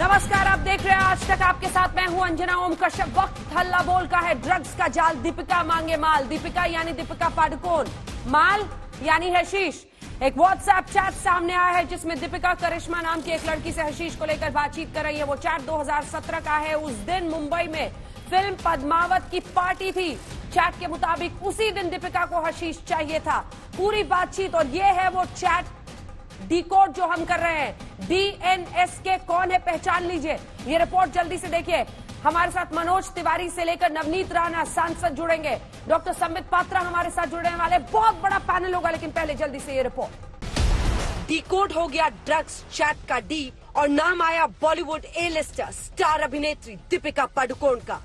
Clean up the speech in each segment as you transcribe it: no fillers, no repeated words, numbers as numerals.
नमस्कार, आप देख रहे हैं आज तक। आपके साथ मैं हूं अंजना ओम कश्यप। वक्त हल्ला बोल का है। ड्रग्स का जाल, दीपिका मांगे माल। दीपिका यानी दीपिका पादुकोण, माल यानी हशीश। एक व्हाट्सएप चैट सामने आया है जिसमें दीपिका करिश्मा नाम की एक लड़की से हशीश को लेकर बातचीत कर रही है। वो चैट 2017 का है। उस दिन मुंबई में फिल्म पद्मावत की पार्टी थी। चैट के मुताबिक उसी दिन दीपिका को हशीश चाहिए था। पूरी बातचीत और ये है वो चैट डिकोड जो हम कर रहे हैं। DNSK कौन है, पहचान लीजिए। ये रिपोर्ट जल्दी से देखिए। हमारे साथ मनोज तिवारी से लेकर नवनीत राणा सांसद जुड़ेंगे। डॉक्टर संबित पात्रा हमारे साथ जुड़ने वाले। बहुत बड़ा पैनल होगा, लेकिन पहले जल्दी से ये रिपोर्ट। डिकोड हो गया ड्रग्स चैट का डी और नाम आया बॉलीवुड A-लिस्टर स्टार अभिनेत्री दीपिका पादुकोण का।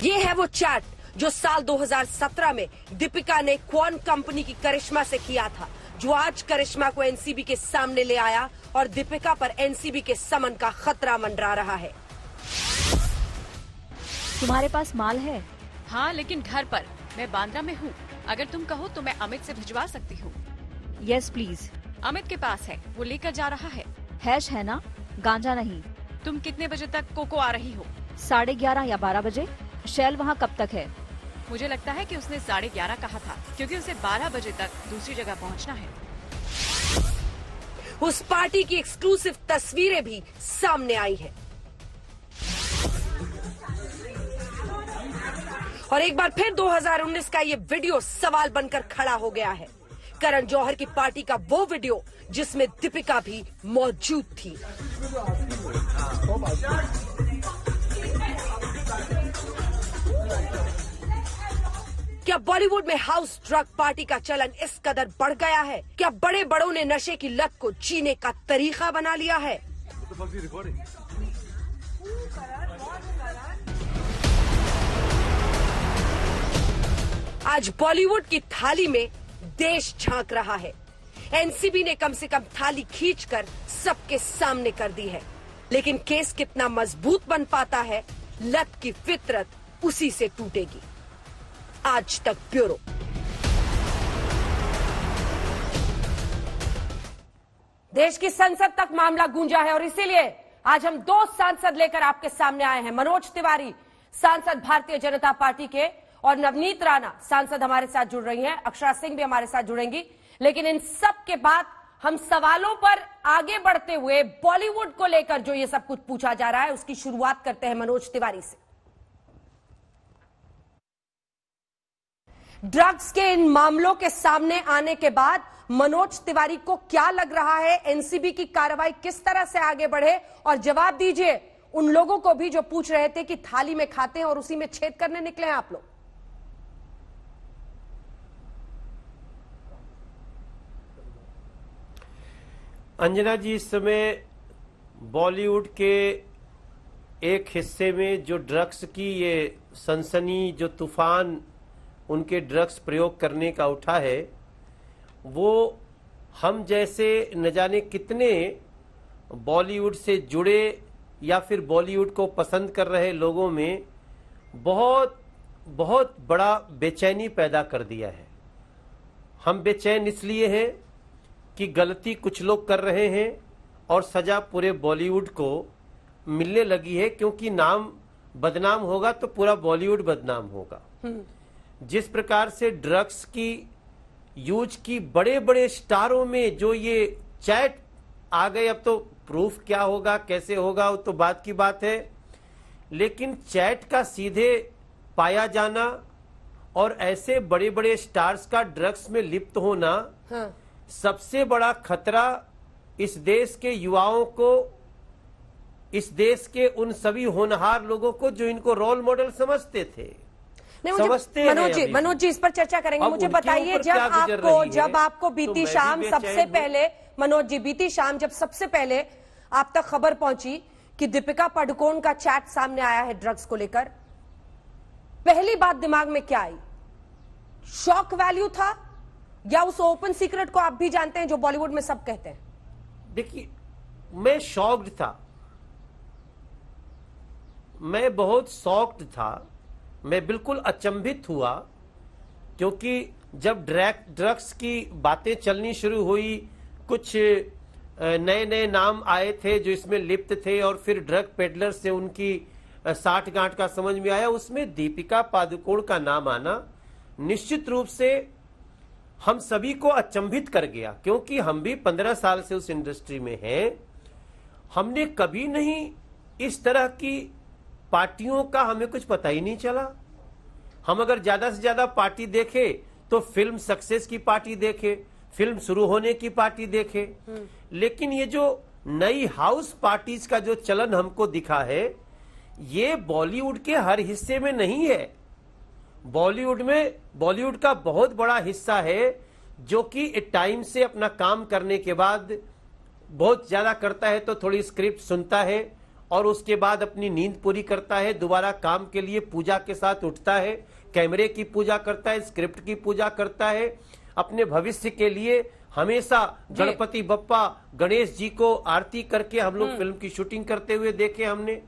ये है वो चैट जो साल 2017 में दीपिका ने क्वान कंपनी की करिश्मा से किया था, जो आज करिश्मा को एनसीबी के सामने ले आया और दीपिका पर एनसीबी के समन का खतरा मंडरा रहा है। तुम्हारे पास माल है? हाँ, लेकिन घर पर। मैं बांद्रा में हूँ। अगर तुम कहो तो मैं अमित से भिजवा सकती हूँ। Yes please. अमित के पास है, वो लेकर जा रहा है। हैश है ना, गांजा नहीं। तुम कितने बजे तक कोको आ रही हो? 11:30 या 12 बजे। शैल वहाँ कब तक है? मुझे लगता है कि उसने 11:30 कहा था, क्योंकि उसे 12 बजे तक दूसरी जगह पहुँचना है। उस पार्टी की एक्सक्लूसिव तस्वीरें भी सामने आई हैं। और एक बार फिर 2019 का ये वीडियो सवाल बनकर खड़ा हो गया है। करण जौहर की पार्टी का वो वीडियो जिसमें दीपिका भी मौजूद थी। क्या बॉलीवुड में हाउस ड्रग पार्टी का चलन इस कदर बढ़ गया है? क्या बड़े बड़ों ने नशे की लत को जीने का तरीका बना लिया है? आज बॉलीवुड की थाली में देश झांक रहा है। एनसीबी ने कम से कम थाली खींचकर सबके सामने कर दी है। लेकिन केस कितना मजबूत बन पाता है, लत की फितरत उसी से टूटेगी। आज तक ब्यूरो। देश की संसद तक मामला गूंजा है और इसीलिए आज हम दो सांसद लेकर आपके सामने आए हैं। मनोज तिवारी, सांसद भारतीय जनता पार्टी के, और नवनीत राणा, सांसद हमारे साथ जुड़ रही हैं। अक्षरा सिंह भी हमारे साथ जुड़ेंगी। लेकिन इन सब के बाद हम सवालों पर आगे बढ़ते हुए बॉलीवुड को लेकर जो ये सब कुछ पूछा जा रहा है, उसकी शुरुआत करते हैं मनोज तिवारी से। ड्रग्स के इन मामलों के सामने आने के बाद मनोज तिवारी को क्या लग रहा है? एनसीबी की कार्रवाई किस तरह से आगे बढ़े? और जवाब दीजिए उन लोगों को भी जो पूछ रहे थे कि थाली में खाते हैं और उसी में छेद करने निकले हैं आप लोग। अंजना जी, इस समय बॉलीवुड के एक हिस्से में जो ड्रग्स की ये सनसनी, जो तूफान उनके ड्रग्स प्रयोग करने का उठा है, वो हम जैसे न जाने कितने बॉलीवुड से जुड़े या फिर बॉलीवुड को पसंद कर रहे लोगों में बहुत बहुत बड़ा बेचैनी पैदा कर दिया है। हम बेचैन इसलिए हैं कि गलती कुछ लोग कर रहे हैं और सजा पूरे बॉलीवुड को मिलने लगी है, क्योंकि नाम बदनाम होगा तो पूरा बॉलीवुड बदनाम होगा। जिस प्रकार से ड्रग्स की यूज की बड़े बड़े स्टारों में जो ये चैट आ गए, अब तो प्रूफ क्या होगा, कैसे होगा, वो तो बात की बात है। लेकिन चैट का सीधे पाया जाना और ऐसे बड़े बड़े स्टार्स का ड्रग्स में लिप्त होना, हाँ। सबसे बड़ा खतरा इस देश के युवाओं को, इस देश के उन सभी होनहार लोगों को जो इनको रोल मॉडल समझते थे, समझते हैं। मनोज जी इस पर चर्चा करेंगे। मुझे बताइए, जब आपको बीती शाम सबसे पहले, मनोज जी, बीती शाम जब सबसे पहले आप तक खबर पहुंची कि दीपिका पादुकोण का चैट सामने आया है ड्रग्स को लेकर, पहली बात दिमाग में क्या आई? शॉक वैल्यू था या उस ओपन सीक्रेट को आप भी जानते हैं जो बॉलीवुड में सब कहते हैं? देखिए, मैं शॉक्ड था, मैं बहुत शॉक्ड था, मैं बिल्कुल अचंभित हुआ, क्योंकि जब ड्रग्स की बातें चलनी शुरू हुई, कुछ नए नए नाम आए थे जो इसमें लिप्त थे और फिर ड्रग पेडलर से उनकी साठ गांठ का समझ में आया, उसमें दीपिका पादुकोण का नाम आना निश्चित रूप से हम सभी को अचंभित कर गया, क्योंकि हम भी 15 साल से उस इंडस्ट्री में हैं। हमने कभी नहीं इस तरह की पार्टियों का हमें कुछ पता ही नहीं चला। हम अगर ज्यादा से ज्यादा पार्टी देखे तो फिल्म सक्सेस की पार्टी देखे, फिल्म शुरू होने की पार्टी देखे, लेकिन ये जो नई हाउस पार्टीज का जो चलन हमको दिखा है, ये बॉलीवुड के हर हिस्से में नहीं है। बॉलीवुड का बहुत बड़ा हिस्सा है जो कि टाइम से अपना काम करने के बाद बहुत ज्यादा करता है तो थोड़ी स्क्रिप्ट सुनता है और उसके बाद अपनी नींद पूरी करता है, दोबारा काम के लिए पूजा के साथ उठता है, कैमरे की पूजा करता है, स्क्रिप्ट की पूजा करता है, अपने भविष्य के लिए हमेशा गणपति बप्पा गणेश जी को आरती करके हम लोग फिल्म की शूटिंग करते हुए देखे हमने।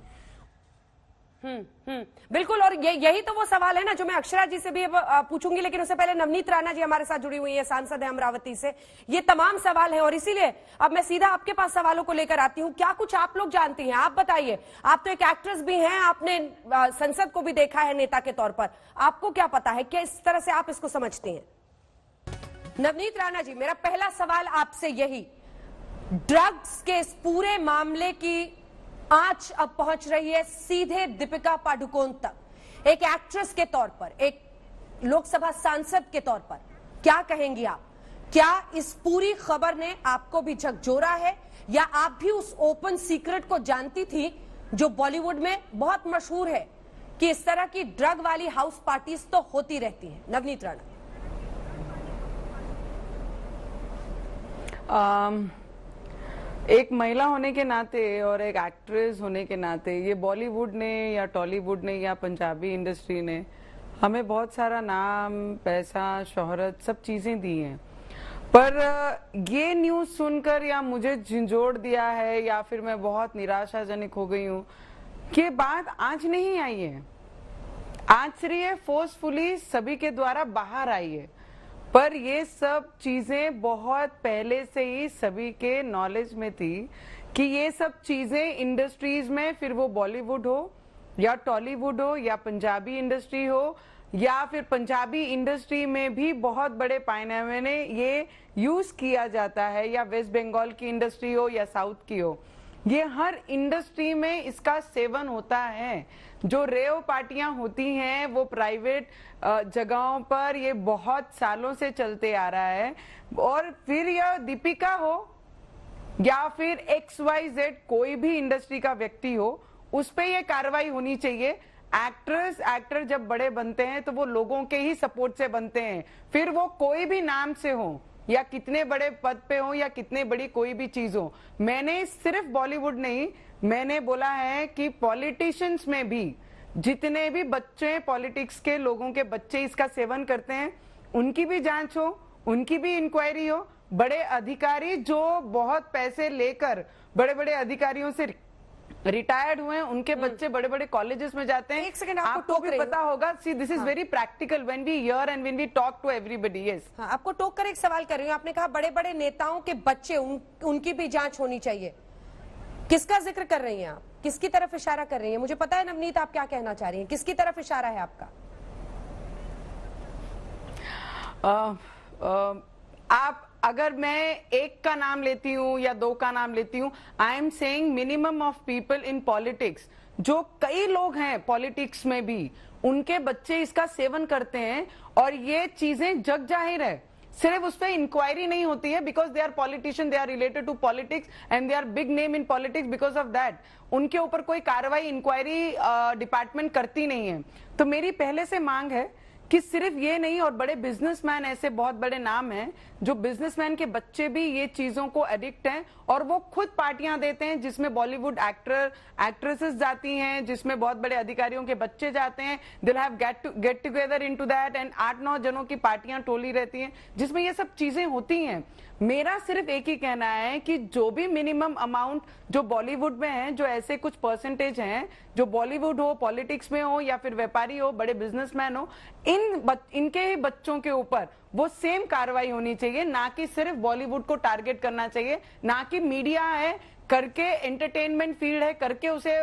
बिल्कुल, और यही तो वो सवाल है ना जो मैं अक्षरा जी से भी पूछूंगी, लेकिन उससे पहले नवनीत राणा जी हमारे साथ जुड़ी हुई है, सांसद है अमरावती से। ये तमाम सवाल हैं और इसीलिए अब मैं सीधा आपके पास सवालों को लेकर आती हूँ। क्या कुछ आप लोग जानती हैं, आप बताइए। आप तो एक एक्ट्रेस भी हैं, आपने संसद को भी देखा है नेता के तौर पर, आपको क्या पता है, क्या इस तरह से आप इसको समझती हैं? नवनीत राणा जी, मेरा पहला सवाल आपसे यही, ड्रग्स के इस पूरे मामले की आंच अब पहुंच रही है सीधे दीपिका पादुकोण तक। एक एक्ट्रेस के तौर पर, एक लोकसभा सांसद के तौर पर क्या कहेंगी आप? क्या इस पूरी खबर ने आपको भी झकझोरा है, या आप भी उस ओपन सीक्रेट को जानती थी जो बॉलीवुड में बहुत मशहूर है कि इस तरह की ड्रग वाली हाउस पार्टीज तो होती रहती है? नवनीत राणा। एक महिला होने के नाते और एक एक्ट्रेस होने के नाते ये बॉलीवुड ने या टॉलीवुड ने या पंजाबी इंडस्ट्री ने हमें बहुत सारा नाम, पैसा, शोहरत, सब चीजें दी हैं। पर ये न्यूज सुनकर या मुझे झंझोड़ दिया है या फिर मैं बहुत निराशाजनक हो गई हूँ कि बात आज नहीं आई है, आज से ये फोर्सफुली सभी के द्वारा बाहर आई है। पर ये सब चीजें बहुत पहले से ही सभी के नॉलेज में थी कि ये सब चीजें इंडस्ट्रीज में, फिर वो बॉलीवुड हो या टॉलीवुड हो या पंजाबी इंडस्ट्री हो या फिर पंजाबी इंडस्ट्री में भी बहुत बड़े पैमाने में ये यूज किया जाता है, या वेस्ट बंगाल की इंडस्ट्री हो या साउथ की हो, ये हर इंडस्ट्री में इसका सेवन होता है। जो रेव पार्टियां होती हैं वो प्राइवेट जगहों पर ये बहुत सालों से चलते आ रहा है। और फिर यह दीपिका हो या फिर XYZ कोई भी इंडस्ट्री का व्यक्ति हो, उस पे ये कार्रवाई होनी चाहिए। एक्टर जब बड़े बनते हैं तो वो लोगों के ही सपोर्ट से बनते हैं, फिर वो कोई भी नाम से हो या कितने बड़े पद पे हो या कितने बड़ी कोई भी चीज हो। मैंने सिर्फ बॉलीवुड नहीं, मैंने बोला है कि पॉलिटिशियंस में भी जितने भी बच्चे, पॉलिटिक्स के लोगों के बच्चे इसका सेवन करते हैं, उनकी भी जांच हो, उनकी भी इंक्वायरी हो। बड़े अधिकारी जो बहुत पैसे लेकर बड़े बड़े अधिकारियों से रिटायर्ड हुए हैं, उनके बच्चे बड़े बड़े कॉलेजेस में जाते हैं। एक सेकंड, आपको भी पता होगा। See this is very practical when we hear and when we talk to everybody. Yes, आपको टोक कर एक सवाल कर रही हूँ। आपने कहा बड़े बड़े नेताओं के बच्चे, उनकी भी जांच होनी चाहिए। किसका जिक्र कर रही हैं आप? किसकी तरफ इशारा कर रही हैं? मुझे पता है नवनीत आप क्या कहना चाह रही हैं, किसकी तरफ इशारा है आपका? आप अगर मैं एक का नाम लेती हूँ या दो का नाम लेती हूँ, I am saying minimum of people in politics, जो कई लोग हैं पॉलिटिक्स में भी, उनके बच्चे इसका सेवन करते हैं और ये चीजें जग जाहिर है। सिर्फ उस पर इंक्वायरी नहीं होती है because they are politician, they are related to politics and they are big name in politics, because of that उनके ऊपर कोई कार्रवाई इंक्वायरी डिपार्टमेंट करती नहीं है। तो मेरी पहले से मांग है कि सिर्फ ये नहीं, और बड़े बिजनेसमैन, ऐसे बहुत बड़े नाम हैं जो बिजनेसमैन के बच्चे भी ये चीजों को एडिक्ट हैं और वो खुद पार्टियां देते हैं जिसमें बॉलीवुड एक्ट्रेसेस जाती हैं, जिसमें बहुत बड़े अधिकारियों के बच्चे जाते हैं। They have get together into that and 8-9 जनों की पार्टियां टोली रहती हैं जिसमें ये सब चीजें होती हैं। मेरा सिर्फ एक ही कहना है कि जो भी मिनिमम अमाउंट जो बॉलीवुड में है, जो ऐसे कुछ परसेंटेज हैं जो बॉलीवुड हो, पॉलिटिक्स में हो या फिर व्यापारी हो, बड़े बिजनेसमैन हो, इनके ही बच्चों के ऊपर वो सेम कार्रवाई होनी चाहिए, ना कि सिर्फ बॉलीवुड को टारगेट करना चाहिए, ना कि मीडिया है करके, एंटरटेनमेंट फील्ड है करके उसे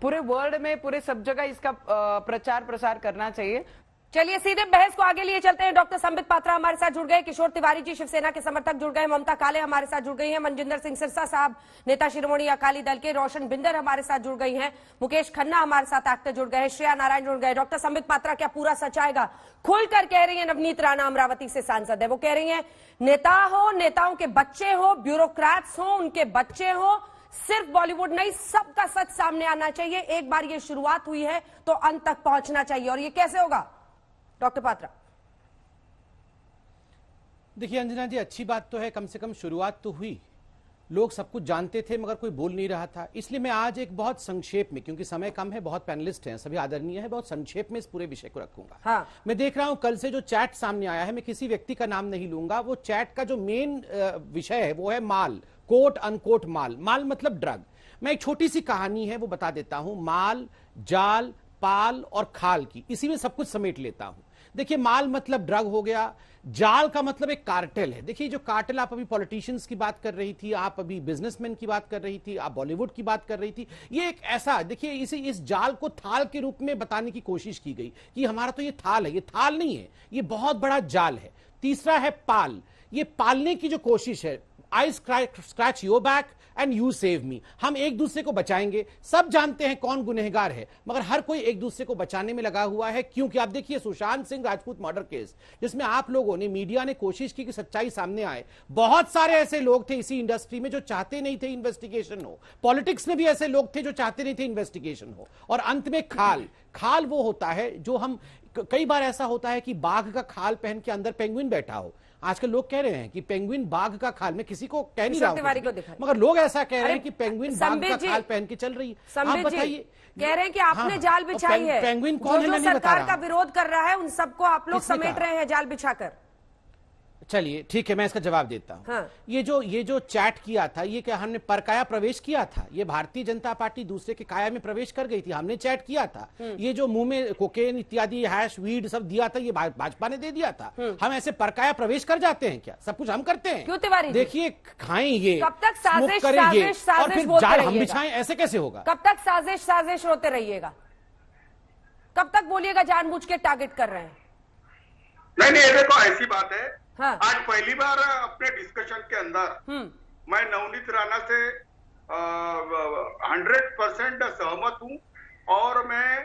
पूरे वर्ल्ड में, पूरे सब जगह इसका प्रचार प्रसार करना चाहिए। चलिए सीधे बहस को आगे लिए चलते हैं। डॉक्टर संबित पात्रा हमारे साथ जुड़ गए, किशोर तिवारी जी शिवसेना के समर्थक जुड़ गए, ममता काले हमारे साथ जुड़ गई हैं, मनजिंदर सिंह सिरसा साहब नेता शिरोमणि अकाली दल के, रोशन बिंदर हमारे साथ जुड़ गई हैं, मुकेश खन्ना हमारे साथ एक्टर जुड़ गए, श्रेया नारायण जुड़ गए। डॉक्टर संबित पात्रा, क्या पूरा सच आएगा? खुलकर कह रही है नवनीत राणा, अमरावती से सांसद है, वो कह रही है नेता हो, नेताओं के बच्चे हो, ब्यूरोक्रेट्स हो, उनके बच्चे हो, सिर्फ बॉलीवुड नहीं सबका सच सामने आना चाहिए। एक बार ये शुरुआत हुई है तो अंत तक पहुंचना चाहिए, और ये कैसे होगा डॉक्टर पात्रा? देखिए अंजना जी, अच्छी बात तो है, कम से कम शुरुआत तो हुई, लोग सब कुछ जानते थे मगर कोई बोल नहीं रहा था। इसलिए मैं आज एक बहुत संक्षेप में, क्योंकि समय कम है, बहुत पैनलिस्ट हैं, सभी आदरणीय है, बहुत संक्षेप में इस पूरे विषय को रखूंगा। हाँ। मैं देख रहा हूं कल से जो चैट सामने आया है, मैं किसी व्यक्ति का नाम नहीं लूंगा, वो चैट का जो मेन विषय है वो है माल, कोट अनकोट माल। माल मतलब ड्रग। मैं एक छोटी सी कहानी है वो बता देता हूं, माल, जाल, पाल और खाल की, इसी में सब कुछ समेट लेता हूं। देखिए, माल मतलब ड्रग हो गया, जाल का मतलब एक कार्टेल है। देखिए, जो कार्टेल, आप अभी पॉलिटिशियंस की बात कर रही थी, आप अभी बिजनेसमैन की बात कर रही थी, आप बॉलीवुड की बात कर रही थी, ये एक ऐसा, देखिए इस जाल को थाल के रूप में बताने की कोशिश की गई कि हमारा तो ये थाल है, ये थाल नहीं है, ये बहुत बड़ा जाल है। तीसरा है पाल, ये पालने की जो कोशिश है, आई scratch your back and you save me, हम एक दूसरे को बचाएंगे। सब जानते हैं कौन गुनहगार है, मगर हर कोई एक दूसरे को बचाने में लगा हुआ है। क्योंकि आप देखिए सुशांत सिंह राजपूत मर्डर केस, जिसमें आप लोगों ने, मीडिया ने कोशिश की कि सच्चाई सामने आए। बहुत सारे ऐसे लोग थे इसी इंडस्ट्री में जो चाहते नहीं थे इन्वेस्टिगेशन हो, पॉलिटिक्स में भी ऐसे लोग थे जो चाहते नहीं थे इन्वेस्टिगेशन हो। और अंत में खाल वो होता है जो हम, कई बार ऐसा होता है कि बाघ का खाल पहन के अंदर पेंगुइन बैठा हो। आजकल लोग कह रहे हैं कि पेंगुइन बाघ का खाल, में किसी को कह नहीं रहा हूं, मगर लोग ऐसा कह रहे हैं कि पेंगुइन बाघ का खाल पहन के चल रही है। आप बताइए, कह रहे हैं कि आपने जाल बिछाई है, पेंगुइन कौन है, जो सरकार का विरोध कर रहा है उन सबको आप लोग समेट रहे हैं जाल बिछाकर। चलिए ठीक है, मैं इसका जवाब देता हूं। हाँ। ये जो चैट किया था, ये क्या हमने परकाया प्रवेश किया था? ये भारतीय जनता पार्टी दूसरे के काया में प्रवेश कर गई थी, हमने चैट किया था। ये जो मुंह में कोकेन इत्यादि हैश वीड सब दिया था, ये भाजपा ने दे दिया था। हम ऐसे परकाया प्रवेश कर जाते हैं क्या? सब कुछ हम करते हैं। क्यों तिवारी? देखिए, खाएं ये, कब तक साजिश करेंगे साजिश और फिर जाल हम बिछाएं, ऐसे कैसे होगा? कब तक साजिश साजिश रोते रहिएगा? कब तक बोलिएगा जानबूझ के टारगेट कर रहे हैं? नहीं, ये देखो ऐसी बात है। हाँ। आज पहली बार अपने डिस्कशन के अंदर मैं नवनीत राणा से 100% सहमत हूं, और मैं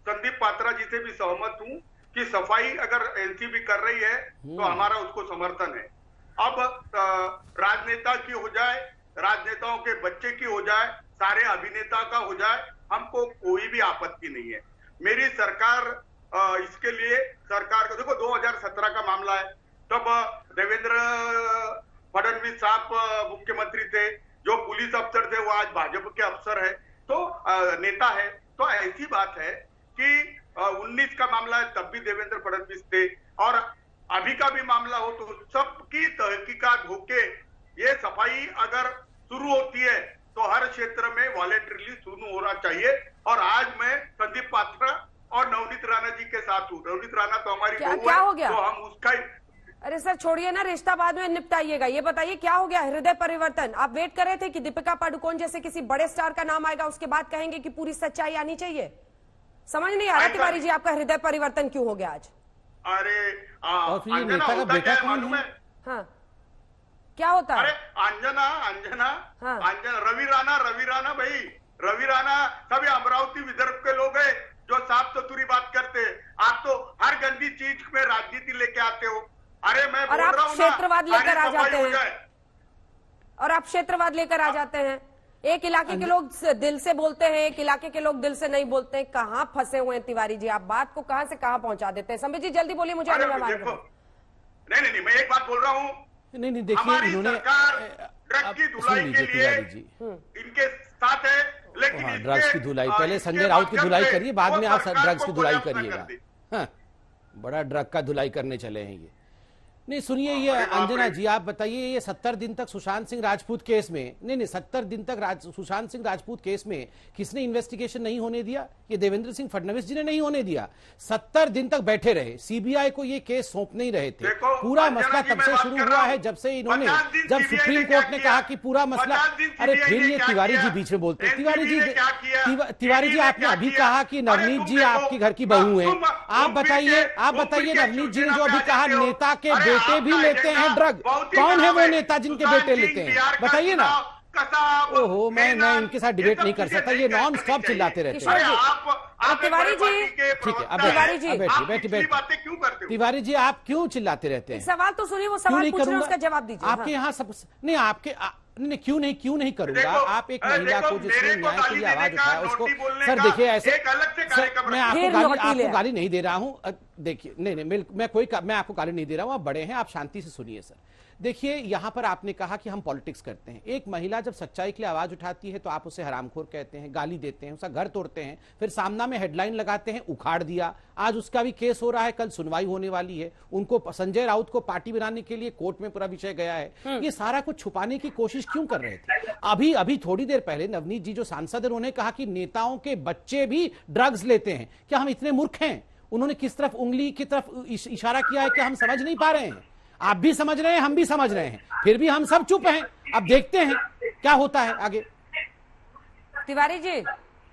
संदीप पात्रा जी से भी सहमत हूं कि सफाई अगर एनसीबी कर रही है तो हमारा उसको समर्थन है। अब राजनेता की हो जाए, राजनेताओं के बच्चे की हो जाए, सारे अभिनेता का हो जाए, हमको कोई भी आपत्ति नहीं है। मेरी सरकार इसके लिए, सरकार का देखो 2017 का मामला है, तब देवेंद्र फडणवीस साहब मुख्यमंत्री थे, जो पुलिस अफसर थे वो आज भाजपा के अफसर है, तो नेता है। तो ऐसी बात है कि 19 का मामला है, तब भी देवेंद्र फडणवीस थे, और अभी का भी मामला हो तो सबकी तहकीकात होके ये सफाई अगर शुरू होती है तो हर क्षेत्र में वॉलेंटरीली शुरू होना चाहिए। और आज मैं संदीप पात्रा और नवनीत राणा जी के साथ हूँ। नवनीत राणा तो हमारी क्या हो गया? तो हम उसका, अरे सर छोड़िए ना, रिश्ता बाद में निपटाइएगा। ये बताइए क्या हो गया? हृदय परिवर्तन आप वेट कर रहे थे कि दीपिका पादुकोण जैसे किसी बड़े स्टार का नाम आएगा, उसके बाद कहेंगे कि पूरी सच्चाई आनी चाहिए। समझ नहीं आ रहा तिवारी जी, आपका हृदय परिवर्तन क्यों हो गया आज? अरे और फिर ये नेता का बेटा कौन है? हाँ, क्या होता है? अरे अंजना हाँ। रवि राणा भाई, रवि राणा सभी अमरावती विदर्भ के लोग हैं जो साफ चतुरी बात करते हैं। आप तो हर गंदी चीज में राजनीति लेके आते हो। अरे मैं और बोल आप रहा हूं क्षेत्रवाद लेकर आ जाते हैं, जाए। और आप क्षेत्रवाद लेकर आ जाते हैं। एक इलाके के लोग दिल से बोलते हैं, एक इलाके के लोग दिल से नहीं बोलते हैं। कहाँ फंसे हुए हैं तिवारी जी? आप बात को कहां से कहां पहुंचा देते हैं। संबित जी जल्दी बोलिए, मुझे नहीं, मैं एक बात बोल रहा हूँ। नहीं, देखिए इन्होंने ड्रग की धुलाई के लिए इनके साथ है, लेकिन हाँ, ड्रग्स की धुलाई, पहले संजय राउत की धुलाई करिए, बाद में आप ड्रग्स की धुलाई करिएगा। हाँ, बड़ा ड्रग का धुलाई करने चले हैं ये। नहीं सुनिए, ये अंजना जी आप बताइए, ये 70 दिन तक सुशांत सिंह राजपूत केस में, नहीं 70 दिन तक सुशांत सिंह राजपूत केस में किसने इन्वेस्टिगेशन नहीं होने दिया? ये देवेंद्र सिंह फडणवीस जी ने नहीं होने दिया। 70 दिन तक बैठे रहे, सीबीआई को ये केस सौंप नहीं रहे थे। पूरा मसला तब से शुरू हुआ है जब से इन्होंने, जब सुप्रीम कोर्ट ने कहा कि पूरा मसला, अरे फिर ये तिवारी जी बीच में बोलते हैं। तिवारी जी आपने अभी कहा कि नवनीत जी आपके घर की बहू है, आप बताइए नवनीत जी ने जो अभी कहा नेता के बेटे भी लेते हैं ड्रग, कौन है वो नेता जिनके बेटे लेते हैं, बताइए ना। ओहो, मैं इनके साथ डिबेट नहीं कर सकता, ये नॉन स्टॉप चिल्लाते रहते हैं। तिवारी जी, ठीक है, अब बैठिए। तिवारी जी आप क्यों चिल्लाते रहते हैं? सवाल तो सुनिए, वो सवाल पूछ रहे हैं, उसका जवाब दीजिए। आपके यहाँ सब नहीं, आपके नहीं, क्यों नहीं करूंगा। आप एक महिला को जिसने न्याय के लिए आवाज उठाया उसको, सर देखिए ऐसे, मैं आपको गाली नहीं दे रहा हूं, देखिए नहीं मैं आपको गाली नहीं दे रहा हूं, आप बड़े हैं, आप शांति से सुनिए। सर देखिए, यहां पर आपने कहा कि हम पॉलिटिक्स करते हैं। एक महिला जब सच्चाई के लिए आवाज उठाती है तो आप उसे हरामखोर कहते हैं, गाली देते हैं, उसका घर तोड़ते हैं, फिर सामना में हेडलाइन लगाते हैं उखाड़ दिया। आज उसका भी केस हो रहा है, कल सुनवाई होने वाली है। उनको, संजय राउत को पार्टी बनाने के लिए कोर्ट में पूरा विषय गया है। ये सारा कुछ छुपाने की कोशिश क्यों कर रहे थे? अभी थोड़ी देर पहले नवनीत जी जो सांसद है, उन्होंने कहा कि नेताओं के बच्चे भी ड्रग्स लेते हैं। क्या हम इतने मूर्ख हैं? उन्होंने किस तरफ, उंगली की तरफ इशारा किया है कि हम समझ नहीं पा रहे हैं? आप भी समझ रहे हैं, हम भी समझ रहे हैं, फिर भी हम सब चुप हैं। अब देखते हैं क्या होता है आगे। तिवारी जी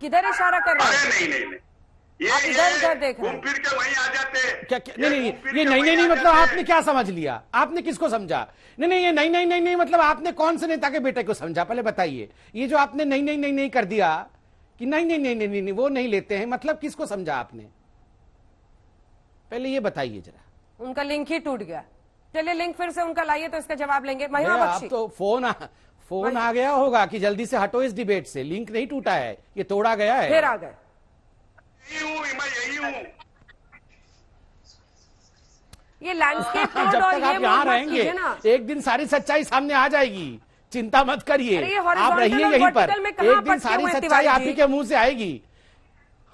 किधर इशारा कर रहे हैं? नहीं, आप इधर देख रहे हैं, फिर के वहीं आ जाते हैं। क्या नहीं मतलब आपने क्या समझ लिया? आपने किसको समझा? नहीं नहीं मतलब आपने कौन से नेता के बेटे को समझा? पहले बताइए। ये जो आपने नहीं कर दिया कि नहीं वो नहीं लेते हैं, मतलब किसको समझा आपने? पहले ये बताइए जरा। उनका लिंक ही टूट गया। चलिए लिंक फिर से उनका लाइए तो इसका जवाब लेंगे। महिमा बख्शी, अब तो फोन आ गया होगा कि जल्दी से हटो इस डिबेट से। लिंक नहीं टूटा है, ये तोड़ा गया है। फिर आ गए। यही हूँ। ये लैंडस्केप जब तक आप यहाँ रहेंगे एक दिन सारी सच्चाई सामने आ जाएगी, चिंता मत करिए, आप रहिए यहीं पर। एक दिन सारी सच्चाई आप ही के मुंह से आएगी।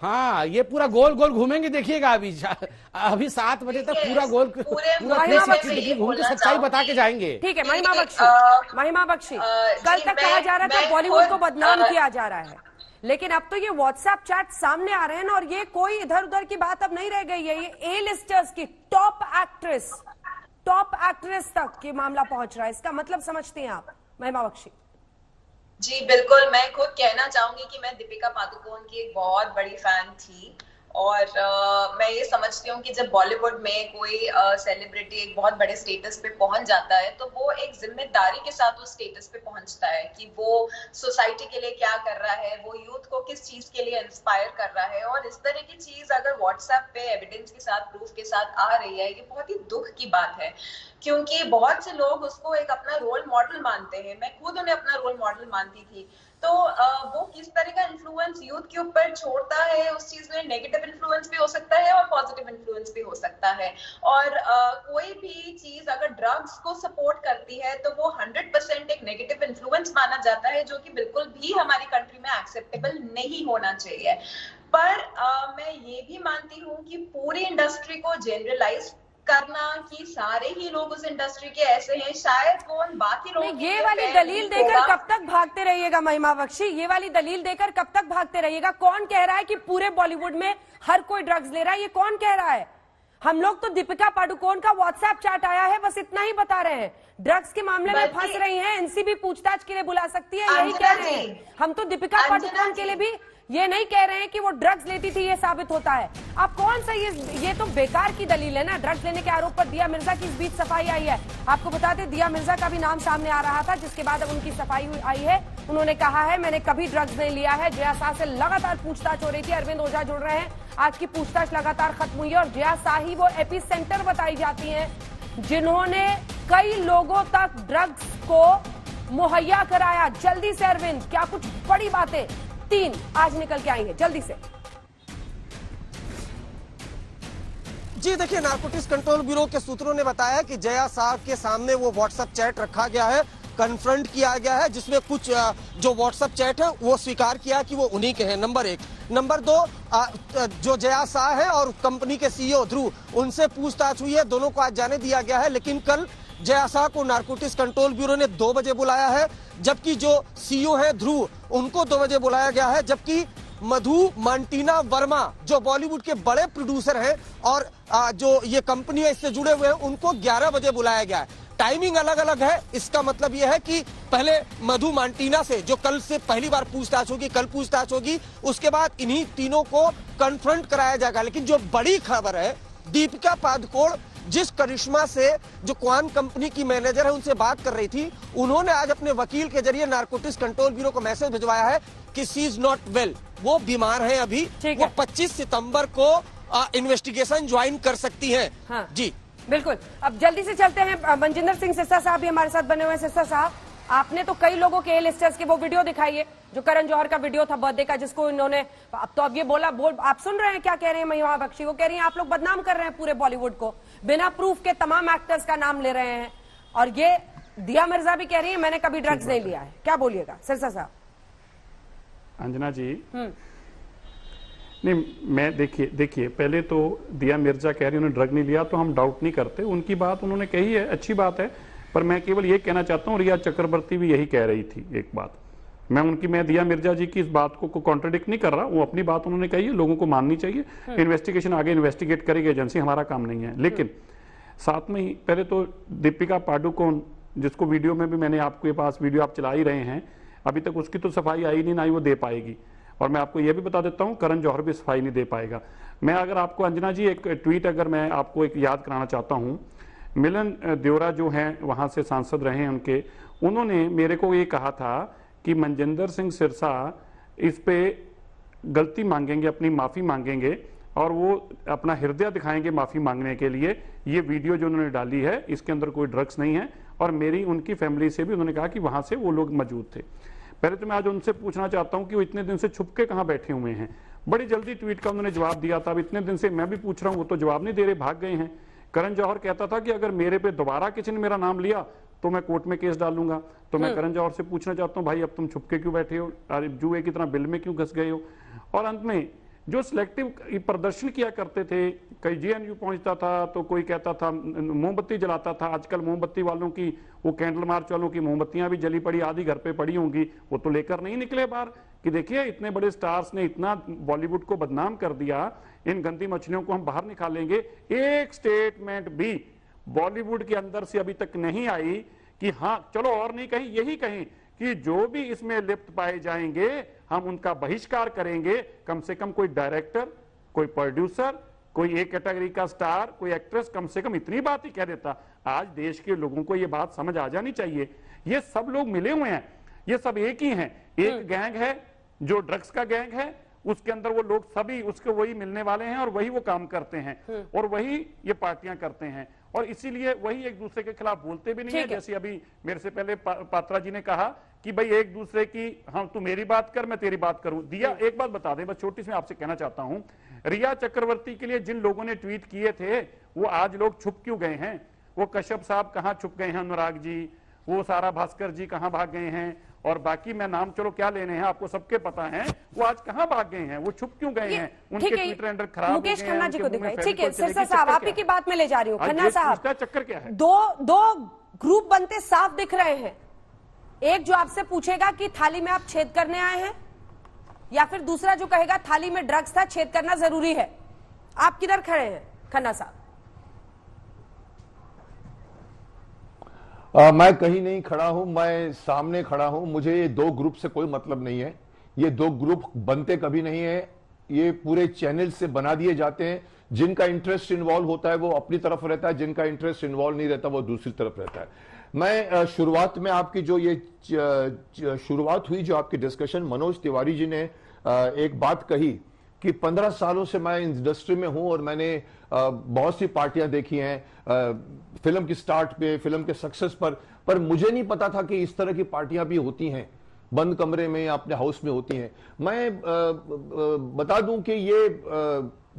हाँ, ये पूरा गोल घूमेंगे, देखिएगा। अभी 7 बजे तक पूरा घूम के सच्चाई बता के जाएंगे। ठीक है, महिमा बख्शी, कल तक कहा जा रहा था बॉलीवुड को बदनाम किया जा रहा है, लेकिन अब तो ये व्हाट्सएप चैट सामने आ रहे हैं और ये कोई इधर उधर की बात अब नहीं रह गई है। ये ए लिस्टर्स की टॉप एक्ट्रेस तक ये मामला पहुंच रहा है। इसका मतलब समझते हैं आप महिमा बख्शी? जी बिल्कुल, मैं खुद कहना चाहूंगी कि मैं दीपिका पादुकोण की एक बहुत बड़ी फैन थी और मैं ये समझती हूँ कि जब बॉलीवुड में कोई सेलिब्रिटी एक बहुत बड़े स्टेटस पे पहुंच जाता है तो वो एक जिम्मेदारी के साथ उस स्टेटस पे पहुंचता है कि वो सोसाइटी के लिए क्या कर रहा है, वो यूथ को किस चीज के लिए इंस्पायर कर रहा है। और इस तरह की चीज अगर व्हाट्सएप पे एविडेंस के साथ, प्रूफ के साथ आ रही है, ये बहुत ही दुख की बात है, क्योंकि बहुत से लोग उसको एक अपना रोल मॉडल मानते हैं। मैं खुद उन्हें अपना रोल मॉडल मानती थी। तो वो किस तरह का इन्फ्लुएंस यूथ के ऊपर छोड़ता है, उस चीज में नेगेटिव इन्फ्लुएंस भी हो सकता है और पॉजिटिव इन्फ्लुएंस भी हो सकता है। और कोई भी चीज अगर ड्रग्स को सपोर्ट करती है तो वो 100% एक नेगेटिव इन्फ्लुएंस माना जाता है, जो कि बिल्कुल भी हमारी कंट्री में एक्सेप्टेबल नहीं होना चाहिए। पर मैं ये भी मानती हूँ कि पूरी इंडस्ट्री को जनरलाइज करना कि सारे ही लोग उस इंडस्ट्री के ऐसे हैं, शायद वो बाकी लोग। ये वाली दलील देकर कब तक भागते रहिएगा महिमा बख्शी? ये वाली दलील देकर कब तक भागते रहिएगा? कौन कह रहा है कि पूरे बॉलीवुड में हर कोई ड्रग्स ले रहा है? ये कौन कह रहा है? हम लोग तो दीपिका पादुकोण का व्हाट्सएप चैट आया है, बस इतना ही बता रहे हैं। ड्रग्स के मामले में फंस रही हैं, एनसीबी पूछताछ के लिए बुला सकती है, यही कह रहे हैं हम। तो दीपिका पादुकोण के लिए भी ये नहीं कह रहे हैं कि वो ड्रग्स लेती थी, ये साबित होता है। आप कौन सा ये तो बेकार की दलील है ना। ड्रग्स लेने के आरोप पर दिया मिर्जा की इस बीच सफाई आई है। आपको बता दें, दिया मिर्जा का भी नाम सामने आ रहा था, जिसके बाद अब उनकी सफाई आई है। उन्होंने कहा है मैंने कभी ड्रग्स नहीं लिया है। जया शाह से लगातार पूछताछ हो रही थी। अरविंद ओझा जुड़ रहे हैं। आज की पूछताछ लगातार खत्म हुई है और जया शाह ही वो एपी सेंटर बताई जाती है जिन्होंने कई लोगों तक ड्रग्स को मुहैया कराया। जल्दी से अरविंद, क्या कुछ बड़ी बातें 3 आज निकल के आई है? जल्दी से। जी देखिए, नारकोटिक्स कंट्रोल ब्यूरो के सूत्रों ने बताया कि जया साहब के सामने वो व्हाट्सएप चैट रखा गया है। कन्फ्रंट किया गया है, जिसमें कुछ जो व्हाट्सएप चैट है वो स्वीकार किया कि वो उन्हीं के हैं, नंबर 1। नंबर 2, जो जया शाह है और कंपनी के सीईओ ध्रुव, उनसे पूछताछ हुई है, दोनों को आज जाने दिया गया है। लेकिन कल जया शाह को नारकोटिक्स कंट्रोल ब्यूरो ने 2 बजे बुलाया है, जबकि जो सीईओ है ध्रुव, उनको 2 बजे बुलाया गया है। जबकि मधु मांटीना वर्मा जो बॉलीवुड के बड़े प्रोड्यूसर हैं और जो ये कंपनी है इससे जुड़े हुए हैं, उनको 11 बजे बुलाया गया है। टाइमिंग अलग अलग है। इसका मतलब यह है कि पहले मधु मांटीना से, जो कल से पहली बार पूछताछ होगी, कल पूछताछ होगी, उसके बाद इन्हीं तीनों को कन्फ्रंट कराया जाएगा। लेकिन जो बड़ी खबर है, दीपिका पादुकोण जिस करिश्मा से, जो क्वान कंपनी की मैनेजर है, उनसे बात कर रही थी, उन्होंने आज अपने वकील के जरिए नारकोटिक्स कंट्रोल ब्यूरो को मैसेज भिजवाया है कि शी इज नॉट वेल, वो बीमार है अभी, वो 25 सितंबर को इन्वेस्टिगेशन ज्वाइन कर सकती हैं। हाँ। जी बिल्कुल। अब जल्दी से चलते हैं, मनजिंदर सिंह सिरसा साहब भी हमारे साथ बने हुए हैं। सिरसा साहब, आपने तो कई लोगों के ए-लिस्टर्स के वो वीडियो दिखाई है, जो करण जौहर का वीडियो था बर्थडे का, जिसको इन्होंने अब ये आप सुन रहे हैं क्या कह रहे हैं महिमा बख्शी? वो कह रही हैं आप लोग बदनाम कर रहे हैं पूरे बॉलीवुड को, बिना प्रूफ के तमाम एक्टर्स का नाम ले रहे हैं। और ये दिया मिर्जा भी कह रही है मैंने कभी ड्रग्स नहीं लिया है। क्या बोलिएगा सिरसा साहब? अंजना जी, नहीं, मैं देखिए पहले तो दिया मिर्जा कह रही उन्होंने ड्रग नहीं लिया, तो हम डाउट नहीं करते, उनकी बात उन्होंने कही है, अच्छी बात है। पर मैं केवल ये कहना चाहता हूँ, रिया चक्रवर्ती भी यही कह रही थी एक बात। मैं दिया मिर्जा जी की इस बात को कॉन्ट्रडिक्ट नहीं कर रहा, वो अपनी बात उन्होंने कही है, लोगों को माननी चाहिए। इन्वेस्टिगेशन आगे इन्वेस्टिगेट करेगी एजेंसी, हमारा काम नहीं है। लेकिन साथ में ही पहले तो दीपिका पादुकोण, जिसको वीडियो में भी मैंने आपके पास वीडियो आप चला ही रहे हैं, अभी तक उसकी तो सफाई आई नहीं, ना ही वो दे पाएगी। और मैं आपको यह भी बता देता हूं, करण जौहर भी सफाई नहीं दे पाएगा। मैं अगर आपको अंजना जी एक ट्वीट अगर मैं आपको एक याद कराना चाहता हूं, मिलन देवरा जो हैं वहां से सांसद रहे हैं उन्होंने मेरे को ये कहा था कि मनजिंदर सिंह सिरसा इस पे गलती मांगेंगे, अपनी माफी मांगेंगे और वो अपना हृदय दिखाएंगे माफी मांगने के लिए। ये वीडियो जो उन्होंने डाली है इसके अंदर कोई ड्रग्स नहीं है। और मेरी उनकी फैमिली से भी उन्होंने कहा कि वहां से वो लोग मौजूद थे। पहले तो मैं आज उनसे पूछना चाहता हूं कि वो इतने दिन से छुप के कहां बैठे हुए हैं। बड़ी जल्दी ट्वीट का उन्होंने जवाब दिया था, अब इतने दिन से मैं भी पूछ रहा हूं, वो तो जवाब नहीं दे रहे, भाग गए हैं। करण जौहर कहता था कि अगर मेरे पे दोबारा किसी ने मेरा नाम लिया तो मैं कोर्ट में केस डालूंगा। तो मैं करण जौहर से पूछना चाहता हूं, भाई अब तुम छुपके क्यों बैठे हो, जुए की तरह बिल में क्यों घस गए हो? और अंत में जो सिलेक्टिव प्रदर्शन किया करते थे, कई जेएनयू पहुंचता था तो कोई कहता था मोमबत्ती जलाता था। आजकल मोमबत्ती वालों की, वो कैंडल मार्च वालों की मोमबत्तियां भी जली पड़ी, आधी घर पे पड़ी होंगी, वो तो लेकर नहीं निकले बाहर कि देखिए इतने बड़े स्टार्स ने इतना बॉलीवुड को बदनाम कर दिया, इन गंदी मछलियों को हम बाहर निकालेंगे। एक स्टेटमेंट भी बॉलीवुड के अंदर से अभी तक नहीं आई कि हाँ चलो और नहीं कहीं, यही कहीं कि जो भी इसमें लिप्त पाए जाएंगे हम उनका बहिष्कार करेंगे। कम से कम कोई डायरेक्टर, कोई प्रोड्यूसर, कोई एक कैटेगरी का स्टार, कोई एक्ट्रेस कम से कम इतनी बात ही कह देता। आज देश के लोगों को ये बात समझ आ जानी चाहिए, ये सब लोग मिले हुए हैं, ये सब एक ही हैं। एक गैंग है जो ड्रग्स का गैंग है, उसके अंदर वो लोग सभी उसके वही मिलने वाले हैं और वही वो काम करते हैं और वही ये पार्टियां करते हैं और इसीलिए वही एक दूसरे के खिलाफ बोलते भी नहीं है। जैसे अभी मेरे से पहले पात्रा जी ने कहा कि भाई एक दूसरे की, हाँ तू मेरी बात कर मैं तेरी बात करूं। दिया एक बात बता दे, बस छोटी सी मैं आपसे कहना चाहता हूं, रिया चक्रवर्ती के लिए जिन लोगों ने ट्वीट किए थे वो आज लोग छुप क्यों गए हैं? वो कश्यप साहब कहां छुप गए हैं, अनुराग जी, वो सारा भास्कर जी कहां भाग गए हैं, और बाकी मैं नाम चलो क्या लेने हैं, आपको सबके पता है, वो आज कहां भाग गए हैं, वो छुप क्यों गए हैं? उनके ट्विटर हैंडल खराब हो गए हैं। मुकेश खन्ना जी को दिखाई। ठीक है सिरसा साहब, आप ही की बात में ले जा रही हूँ। खन्ना साहब, चक्कर क्या है? दो ग्रुप बनते साफ दिख रहे हैं। एक जो आपसे पूछेगा कि थाली में आप छेद करने आए हैं, या फिर दूसरा जो कहेगा थाली में ड्रग्स था, छेद करना जरूरी है। आप किधर खड़े हैं खन्ना साहब? मैं कहीं नहीं खड़ा हूं, मैं सामने खड़ा हूं। मुझे ये दो ग्रुप से कोई मतलब नहीं है, ये दो ग्रुप बनते कभी नहीं है, ये पूरे चैनल से बना दिए जाते हैं। जिनका इंटरेस्ट इन्वॉल्व होता है वो अपनी तरफ रहता है, जिनका इंटरेस्ट इन्वॉल्व नहीं रहता वो दूसरी तरफ रहता है। मैं शुरुआत में आपकी जो ये शुरुआत हुई, जो आपकी डिस्कशन, मनोज तिवारी जी ने एक बात कही कि 15 सालों से मैं इंडस्ट्री में हूं और मैंने बहुत सी पार्टियां देखी हैं, फिल्म की स्टार्ट पे, फिल्म के सक्सेस पर मुझे नहीं पता था कि इस तरह की पार्टियां भी होती हैं, बंद कमरे में या अपने हाउस में होती हैं। मैं बता दूं कि ये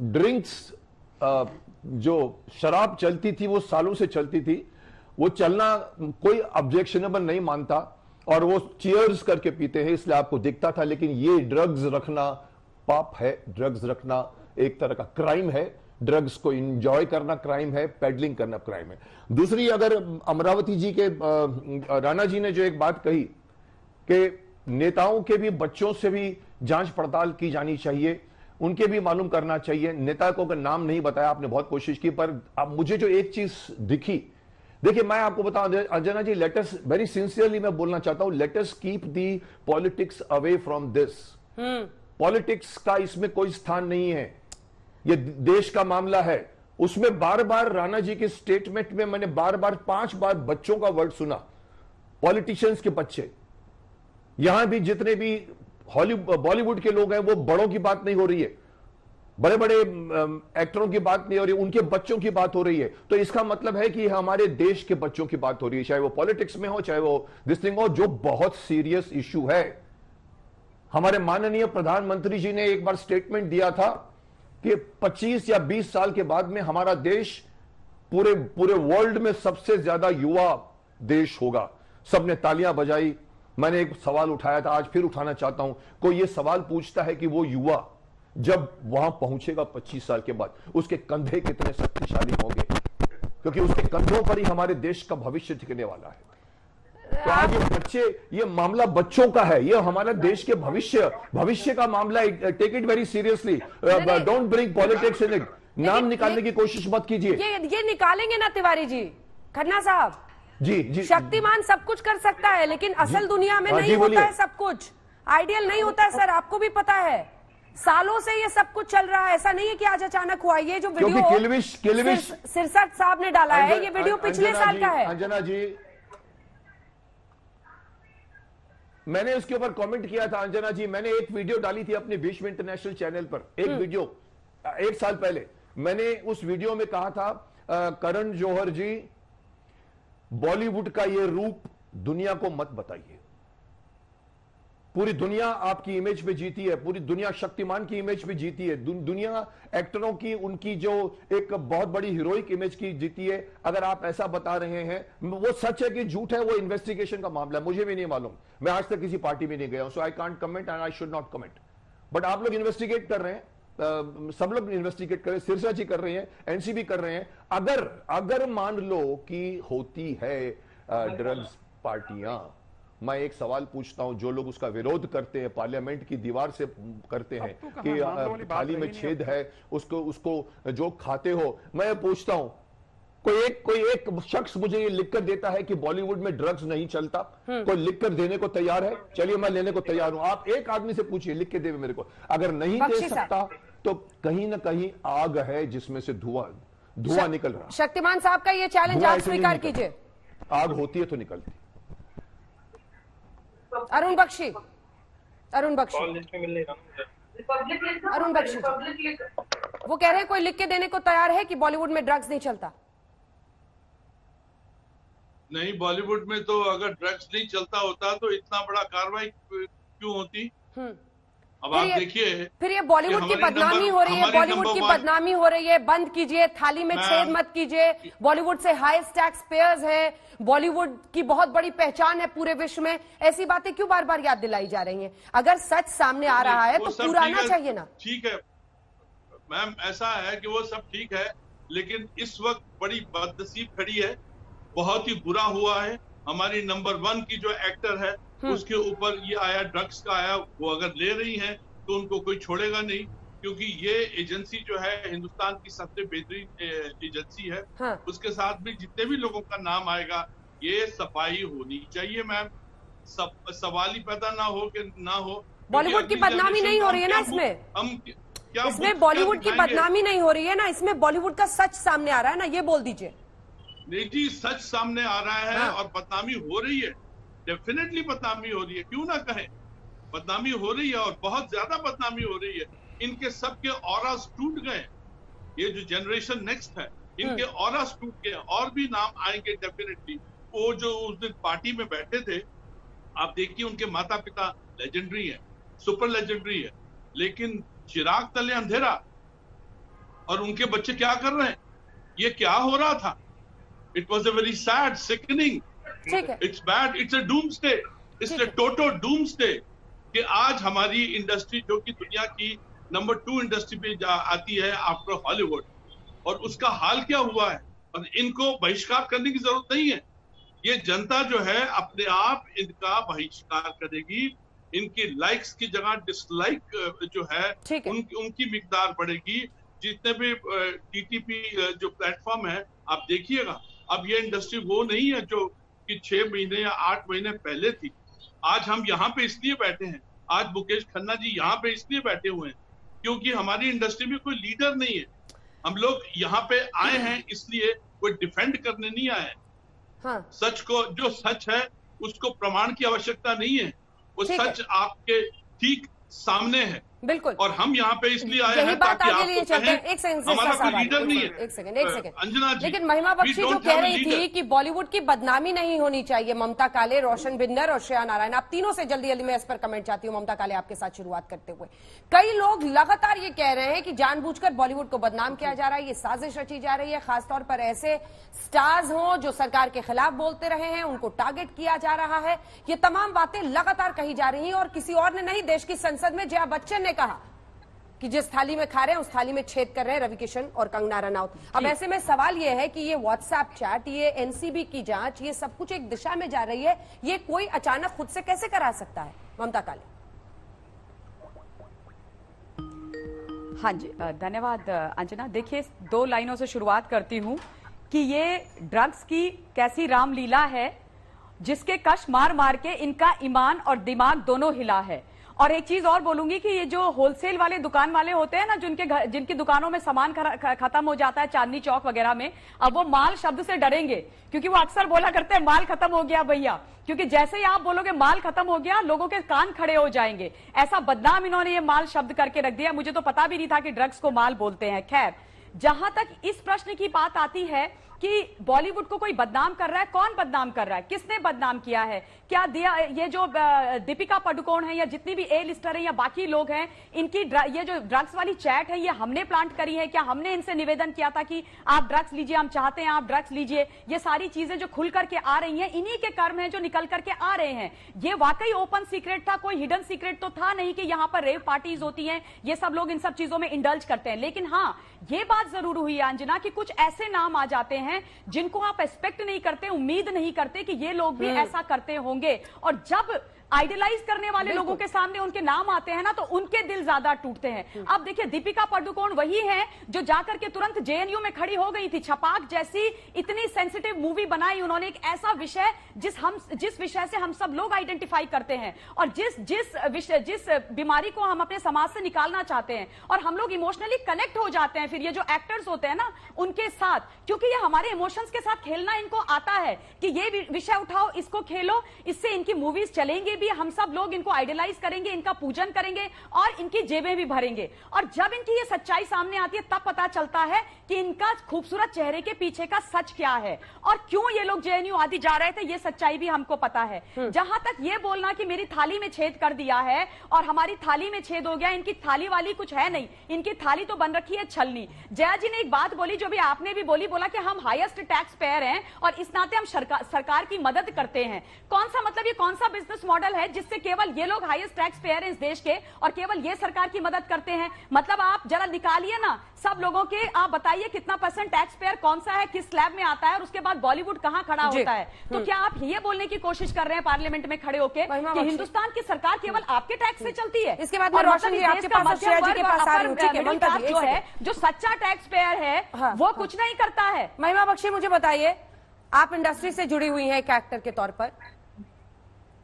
ड्रिंक्स, जो शराब चलती थी वो सालों से चलती थी, वो चलना कोई ऑब्जेक्शनेबल नहीं मानता और वो चीयर्स करके पीते हैं, इसलिए आपको दिखता था। लेकिन ये ड्रग्स रखना पाप है, ड्रग्स रखना एक तरह का क्राइम है, ड्रग्स को एंजॉय करना क्राइम है, पेडलिंग करना क्राइम है। दूसरी, अगर अमरावती जी के राणा जी ने जो एक बात कही कि नेताओं के भी बच्चों से भी जांच पड़ताल की जानी चाहिए, उनके भी मालूम करना चाहिए। नेता को नाम नहीं बताया, आपने बहुत कोशिश की, पर अब मुझे जो एक चीज दिखी, देखिए मैं आपको बताऊं अंजना जी, लेट अस वेरी सिंसियरली मैं बोलना चाहता हूं, let us keep the politics away from this. Politics का इसमें कोई स्थान नहीं है, ये देश का मामला है। उसमें बार बार राणा जी के स्टेटमेंट में मैंने बार बार 5 बार बच्चों का वर्ड सुना, पॉलिटिशियंस के बच्चे। यहां भी जितने भी बॉलीवुड के लोग हैं, वो बड़ों की बात नहीं हो रही है, बड़े बड़े एक्टरों की बात नहीं हो रही है, उनके बच्चों की बात हो रही है। तो इसका मतलब है कि हमारे देश के बच्चों की बात हो रही है, चाहे वो पॉलिटिक्स में हो, चाहे वो दिस थिंग हो, जो बहुत सीरियस इश्यू है। हमारे माननीय प्रधानमंत्री जी ने एक बार स्टेटमेंट दिया था कि 25 या 20 साल के बाद में हमारा देश पूरे वर्ल्ड में सबसे ज्यादा युवा देश होगा। सबने तालियां बजाई। मैंने एक सवाल उठाया था, आज फिर उठाना चाहता हूं। कोई ये सवाल पूछता है कि वो युवा जब वहां पहुंचेगा 25 साल के बाद, उसके कंधे कितने शक्तिशाली होंगे, क्योंकि उसके कंधों पर ही हमारे देश का भविष्य टिकने वाला है। तो आज ये बच्चे, ये मामला बच्चों का है, ये हमारा देश के भविष्य का मामला है। Take it very seriously, don't bring politics in it. नाम निकालने की कोशिश मत कीजिए। ये निकालेंगे ना तिवारी जी, खन्ना साहब जी। शक्तिमान सब कुछ कर सकता है, लेकिन असल दुनिया में नहीं होता है सब कुछ, आइडियल नहीं होता है सर, आपको भी पता है। सालों से ये सब कुछ चल रहा है, ऐसा नहीं है कि आज अचानक हुआ। ये जो वीडियो सिरसट साहब ने डाला है, ये वीडियो पिछले साल का है। अंजना जी, मैंने उसके ऊपर कमेंट किया था। अंजना जी, मैंने एक वीडियो डाली थी अपने विश्व इंटरनेशनल चैनल पर, एक वीडियो 1 साल पहले। मैंने उस वीडियो में कहा था, करण जौहर जी, बॉलीवुड का ये रूप दुनिया को मत बताइए। पूरी दुनिया आपकी इमेज पे जीती है, पूरी दुनिया शक्तिमान की इमेज पे जीती है, दुनिया एक्टरों की उनकी जो एक बहुत बड़ी हीरोइक इमेज की जीती है। अगर आप ऐसा बता रहे हैं, वो सच है कि झूठ है, वो इन्वेस्टिगेशन का मामला है, मुझे भी नहीं मालूम। मैं आज तक किसी पार्टी में नहीं गया हूं, so I can't comment and I should not comment. But आप लोग इन्वेस्टिगेट कर रहे हैं, सब लोग इन्वेस्टिगेट कर रहे हैं, सिरसा जी कर रहे हैं, एनसीबी कर रहे हैं। अगर मान लो कि होती है ड्रग्स पार्टियां, मैं एक सवाल पूछता हूं, जो लोग उसका विरोध करते हैं, पार्लियामेंट की दीवार से करते हैं कि थाली में छेद है, उसको जो खाते हो, मैं पूछता हूं, कोई एक शख्स मुझे ये लिखकर देता है कि बॉलीवुड में ड्रग्स नहीं चलता? कोई लिखकर देने को तैयार है? चलिए मैं लेने को तैयार हूं। आप एक आदमी से पूछिए, लिख के दे मेरे को। अगर नहीं दे सकता तो कहीं ना कहीं आग है जिसमें से धुआं निकल रहा। शक्तिमान साहब का ये चैलेंज आप स्वीकार कीजिए। आग होती है तो निकलती। अरुण बख्शी, अरुण बख्शी, वो कह रहे हैं कोई लिख के देने को तैयार है कि बॉलीवुड में ड्रग्स नहीं चलता। नहीं, बॉलीवुड में तो अगर ड्रग्स नहीं चलता होता तो इतना बड़ा कार्रवाई क्यों होती? अब आप देखिए, फिर ये बॉलीवुड की बदनामी हो रही है, बॉलीवुड की बदनामी हो रही है। बंद कीजिए, थाली में छेद मत कीजिए। बॉलीवुड से हाईएस्ट टैक्स पेयर्स है, बॉलीवुड की बहुत बड़ी पहचान है पूरे विश्व में। ऐसी बातें क्यों बार बार याद दिलाई जा रही हैं? अगर सच सामने आ रहा है तो पूरा आना चाहिए ना। ठीक है मैम, ऐसा है कि वो सब ठीक है, लेकिन इस वक्त बड़ी बदनसीब खड़ी है, बहुत ही बुरा हुआ है। हमारी नंबर 1 की जो एक्टर है उसके ऊपर ये आया, ड्रग्स का आया। वो अगर ले रही हैं तो उनको कोई छोड़ेगा नहीं, क्योंकि ये एजेंसी जो है हिंदुस्तान की सबसे बेहतरीन एजेंसी है। हाँ। उसके साथ भी जितने भी लोगों का नाम आएगा, ये सफाई होनी चाहिए मैम। सवाल ही पैदा ना हो कि ना हो। बॉलीवुड की बदनामी नहीं हो रही है ना इसमें? हम क्या इसमें बॉलीवुड की बदनामी नहीं हो रही है ना, इसमें बॉलीवुड का सच सामने आ रहा है ना, ये बोल दीजिए। नहीं जी, सच सामने आ रहा है। हाँ। और बदनामी हो रही है, डेफिनेटली बदनामी हो रही है, क्यों ना कहें, बदनामी हो रही है और बहुत ज्यादा बदनामी हो रही है। इनके सबके ऑरास टूट गए। ये जो जनरेशन नेक्स्ट है, इनके ऑरास टूट गए, और भी नाम आएंगे डेफिनेटली। वो जो उस दिन पार्टी में बैठे थे, आप देखिए, उनके माता पिता लेजेंडरी है, सुपर लेजेंडरी है, लेकिन चिराग तले अंधेरा। और उनके बच्चे क्या कर रहे हैं? ये क्या हो रहा था? It was a very sad, sickening, ठीक है, it's bad, it's a doomsday, it's a toto doomsday कि आज हमारी इंडस्ट्री जो कि दुनिया की नंबर 2 इंडस्ट्री पे आती है आफ्टर हॉलीवुड, और उसका हाल क्या हुआ है। और इनको बहिष्कार करने की जरूरत नहीं है, ये जनता जो है अपने आप इनका बहिष्कार करेगी। इनकी लाइक्स की जगह डिसलाइक जो है उनकी मिकदार बढ़ेगी। जितने भी टीटीपी जो प्लेटफॉर्म है आप देखिएगा, अब ये इंडस्ट्री वो नहीं है जो कि 6 महीने या 8 महीने पहले थी। आज हम यहाँ पे इसलिए बैठे हैं, आज मुकेश खन्ना जी यहाँ पे इसलिए बैठे हुए हैं क्योंकि हमारी इंडस्ट्री में कोई लीडर नहीं है। हम लोग यहाँ पे आए हैं इसलिए, कोई डिफेंड करने नहीं आए हैं। हाँ। सच को, जो सच है उसको प्रमाण की आवश्यकता नहीं है, वो सच आपके ठीक सामने है। बिल्कुल। और हम यहाँ पे इसलिए आए हैं ताकि आपको कहें एक सेकंड, हमारा कोई लीडर नहीं है। एक सेकंड अंजना जी, लेकिन महिमा बख्शी जो कह रही थी कि बॉलीवुड की बदनामी नहीं होनी चाहिए, ममता काले, रोशन बिन्नर और श्रेया नारायण, आप तीनों से जल्दी जल्दी मैं इस पर कमेंट चाहती हूँ। ममता काले, आपके साथ शुरुआत करते हुए, कई लोग लगातार ये कह रहे हैं कि जानबूझकर बॉलीवुड को बदनाम किया जा रहा है, ये साजिश रची जा रही है, खासतौर पर ऐसे स्टार्स हों जो सरकार के खिलाफ बोलते रहे हैं, उनको टारगेट किया जा रहा है। ये तमाम बातें लगातार कही जा रही हैं और किसी और ने नहीं, देश की संसद में जया बच्चन ने कहा कि जिस थाली में खा रहे हैं उस थाली में छेद कर रहे हैं रवि किशन और कंगना रनौत। अब ऐसे में सवाल यह है कि ये व्हाट्सएप चैट, ये एनसीबी की जांच, ये सब कुछ एक दिशा में जा रही है, ये कोई अचानक खुद से कैसे करा सकता है? ममता काले। हाँ जी, धन्यवाद अंजना। देखिए, 2 लाइनों से शुरुआत करती हूं कि ये ड्रग्स की कैसी रामलीला है जिसके कश मार मार के इनका ईमान और दिमाग दोनों हिला है। और एक चीज और बोलूंगी कि ये जो होलसेल वाले दुकान वाले होते हैं ना, जिनकी दुकानों में सामान खत्म हो जाता है चांदनी चौक वगैरह में, अब वो माल शब्द से डरेंगे क्योंकि वो अक्सर बोला करते हैं माल खत्म हो गया भैया, क्योंकि जैसे ही आप बोलोगे माल खत्म हो गया लोगों के कान खड़े हो जाएंगे। ऐसा बदनाम इन्होंने ये माल शब्द करके रख दिया, मुझे तो पता भी नहीं था कि ड्रग्स को माल बोलते हैं। खैर, जहां तक इस प्रश्न की बात आती है कि बॉलीवुड को कोई बदनाम कर रहा है, कौन बदनाम कर रहा है, किसने बदनाम किया है? क्या ये जो दीपिका पादुकोण है या जितनी भी ए लिस्टर है या बाकी लोग हैं, इनकी ये जो ड्रग्स वाली चैट है ये हमने प्लांट करी है? क्या हमने इनसे निवेदन किया था कि आप ड्रग्स लीजिए, हम चाहते हैं आप ड्रग्स लीजिए? ये सारी चीजें जो खुल करके आ रही हैं, इन्हीं के कर्म हैं जो निकल करके आ रहे हैं। ये वाकई ओपन सीक्रेट था, कोई हिडन सीक्रेट तो था नहीं कि यहां पर रेव पार्टीज होती हैं, ये सब लोग इन सब चीजों में इंडल्ज करते हैं। लेकिन हाँ, ये बात जरूर हुई है अंजना कि कुछ ऐसे नाम आ जाते हैं जिनको आप एक्सपेक्ट नहीं करते, उम्मीद नहीं करते कि ये लोग भी ऐसा करते होंगे, और जब आइडियलाइज करने वाले लोगों के सामने उनके नाम आते हैं ना, तो उनके दिल ज्यादा टूटते हैं। अब देखिए, दीपिका पादुकोण वही है जो जाकर के तुरंत जेएनयू में खड़ी हो गई थी। छपाक जैसी इतनी सेंसिटिव मूवी बनाई उन्होंने, एक ऐसा विषय जिस विषय से हम सब लोग आइडेंटिफाई करते हैं और जिस बीमारी को हम अपने समाज से निकालना चाहते हैं, और हम लोग इमोशनली कनेक्ट हो जाते हैं फिर ये जो एक्टर्स होते हैं ना उनके साथ, क्योंकि ये हमारे इमोशंस के साथ खेलना इनको आता है कि ये विषय उठाओ, इसको खेलो, इससे इनकी मूवीज चलेंगी भी, हम सब लोग इनको आइडियलाइज करेंगे, इनका पूजन करेंगे और इनकी जेबें भी भरेंगे। और जब इनकी ये सच्चाई सामने आती है तब पता चलता है कि इनका खूबसूरत चेहरे के पीछे का सच क्या है और क्यों ये लोग जेएनयू आदि जा रहे थे, ये सच्चाई भी हमको पता है। जहां तक ये बोलना कि मेरी थाली में छेद कर दिया है और हमारी थाली में छेद हो गया, इनकी थाली वाली कुछ है नहीं, इनकी थाली तो बन रखी है छलनी। जया जी ने एक बात बोली जो भी आपने भी बोला कि हम हाईएस्ट टैक्स पेयर हैं और इस नाते हम सरकार की मदद करते हैं। कौन सा मतलब, ये कौन सा बिजनेस मॉडल है जिससे केवल ये लोग हाईएस्ट टैक्स पेयर हैं इस देश के और केवल ये सरकार की मदद करते हैं? मतलब आप जरा निकालिए ना सब लोगों के, आप बताइए कितना % टैक्स पेयर कौन सा है, किस स्लैब में आता है और उसके बाद बॉलीवुड कहां खड़ा होता है। तो क्या आप ये बोलने की कोशिश कर रहे हैं पार्लियामेंट में खड़े होकर कि हिंदुस्तान की सरकार केवल आपके टैक्स से चलती है? इसके बाद रोशन जी आपके पास जो है, जो सच्चा टैक्स पेयर है वो कुछ नहीं करता है। महिमा बख्शी, मुझे बताइए, आप इंडस्ट्री से जुड़ी हुई हैं एक एक्टर के तौर पर,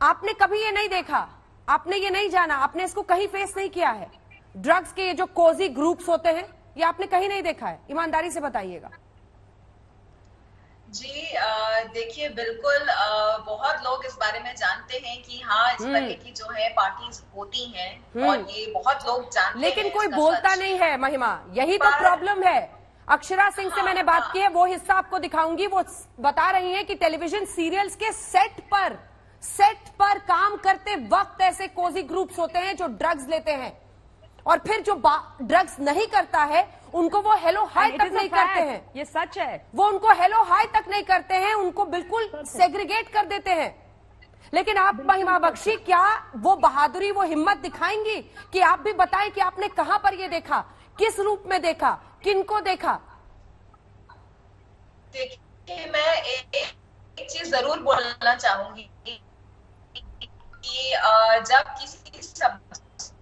आपने कभी ये नहीं देखा, आपने ये नहीं जाना, आपने इसको कहीं फेस नहीं किया है? ड्रग्स के ये जो कोजी ग्रुप्स होते हैं ये आपने कहीं नहीं देखा है? ईमानदारी से बताइएगा। जी देखिए, बिल्कुल बहुत लोग इस बारे में जानते हैं कि हाँ इस तरह की जो है पार्टीज होती हैं और ये बहुत लोग जानते हैं, लेकिन कोई बोलता नहीं है। महिमा, यही तो प्रॉब्लम है। अक्षरा सिंह से मैंने बात की है, वो हिस्सा आपको दिखाऊंगी, वो बता रही हैं कि टेलीविजन सीरियल्स के सेट पर काम करते वक्त ऐसे कोजी ग्रुप्स होते हैं जो ड्रग्स लेते हैं और फिर जो ड्रग्स नहीं करता है उनको वो हेलो हाय तक नहीं करते हैं। ये सच है। वो उनको हेलो हाय तक नहीं करते हैं, उनको बिल्कुल सेग्रीगेट कर देते हैं। लेकिन आप महिमा बख्शी क्या वो बहादुरी, वो हिम्मत दिखाएंगी कि आप भी बताएं कि आपने कहां पर ये देखा, किस रूप में देखा, किनको देखा? देखिए, मैं एक चीज जरूर बोलना चाहूंगी कि जब किसी सब्जेक्ट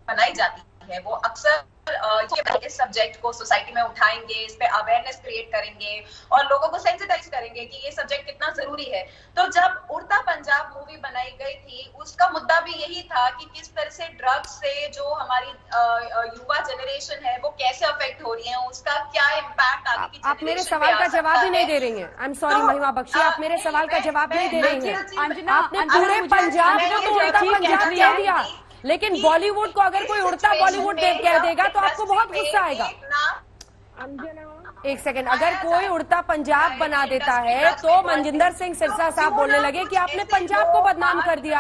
बनाई जाती है वो अक्सर इस सब्जेक्ट को सोसाइटी में उठाएंगे, इस पे अवेयरनेस क्रिएट करेंगे और लोगों को सेंसिटाइज करेंगे कि ये सब्जेक्ट कितना जरूरी है। तो जब उड़ता पंजाब मूवी बनाई गई थी, उसका मुद्दा भी यही था कि किस तरह से ड्रग्स से जो हमारी युवा जनरेशन है वो कैसे अफेक्ट हो रही है, उसका क्या इम्पैक्ट आगे की आप मेरे सवाल का जवाब ही नहीं दे रही हैं। आई एम सॉरी महिमा बख्शी, आप मेरे सवाल का जवाब नहीं दे रही हैं। आपने पूरे पंजाब को तो उड़ता पंजाब कह दिया, लेकिन बॉलीवुड को अगर कोई उड़ता बॉलीवुड कह देगा तो आपको बहुत गुस्सा आएगा। एक सेकंड, अगर कोई उड़ता पंजाब बना देता है तो मनजिंदर सिंह सिरसा साहब बोलने लगे कि आपने पंजाब को बदनाम कर दिया।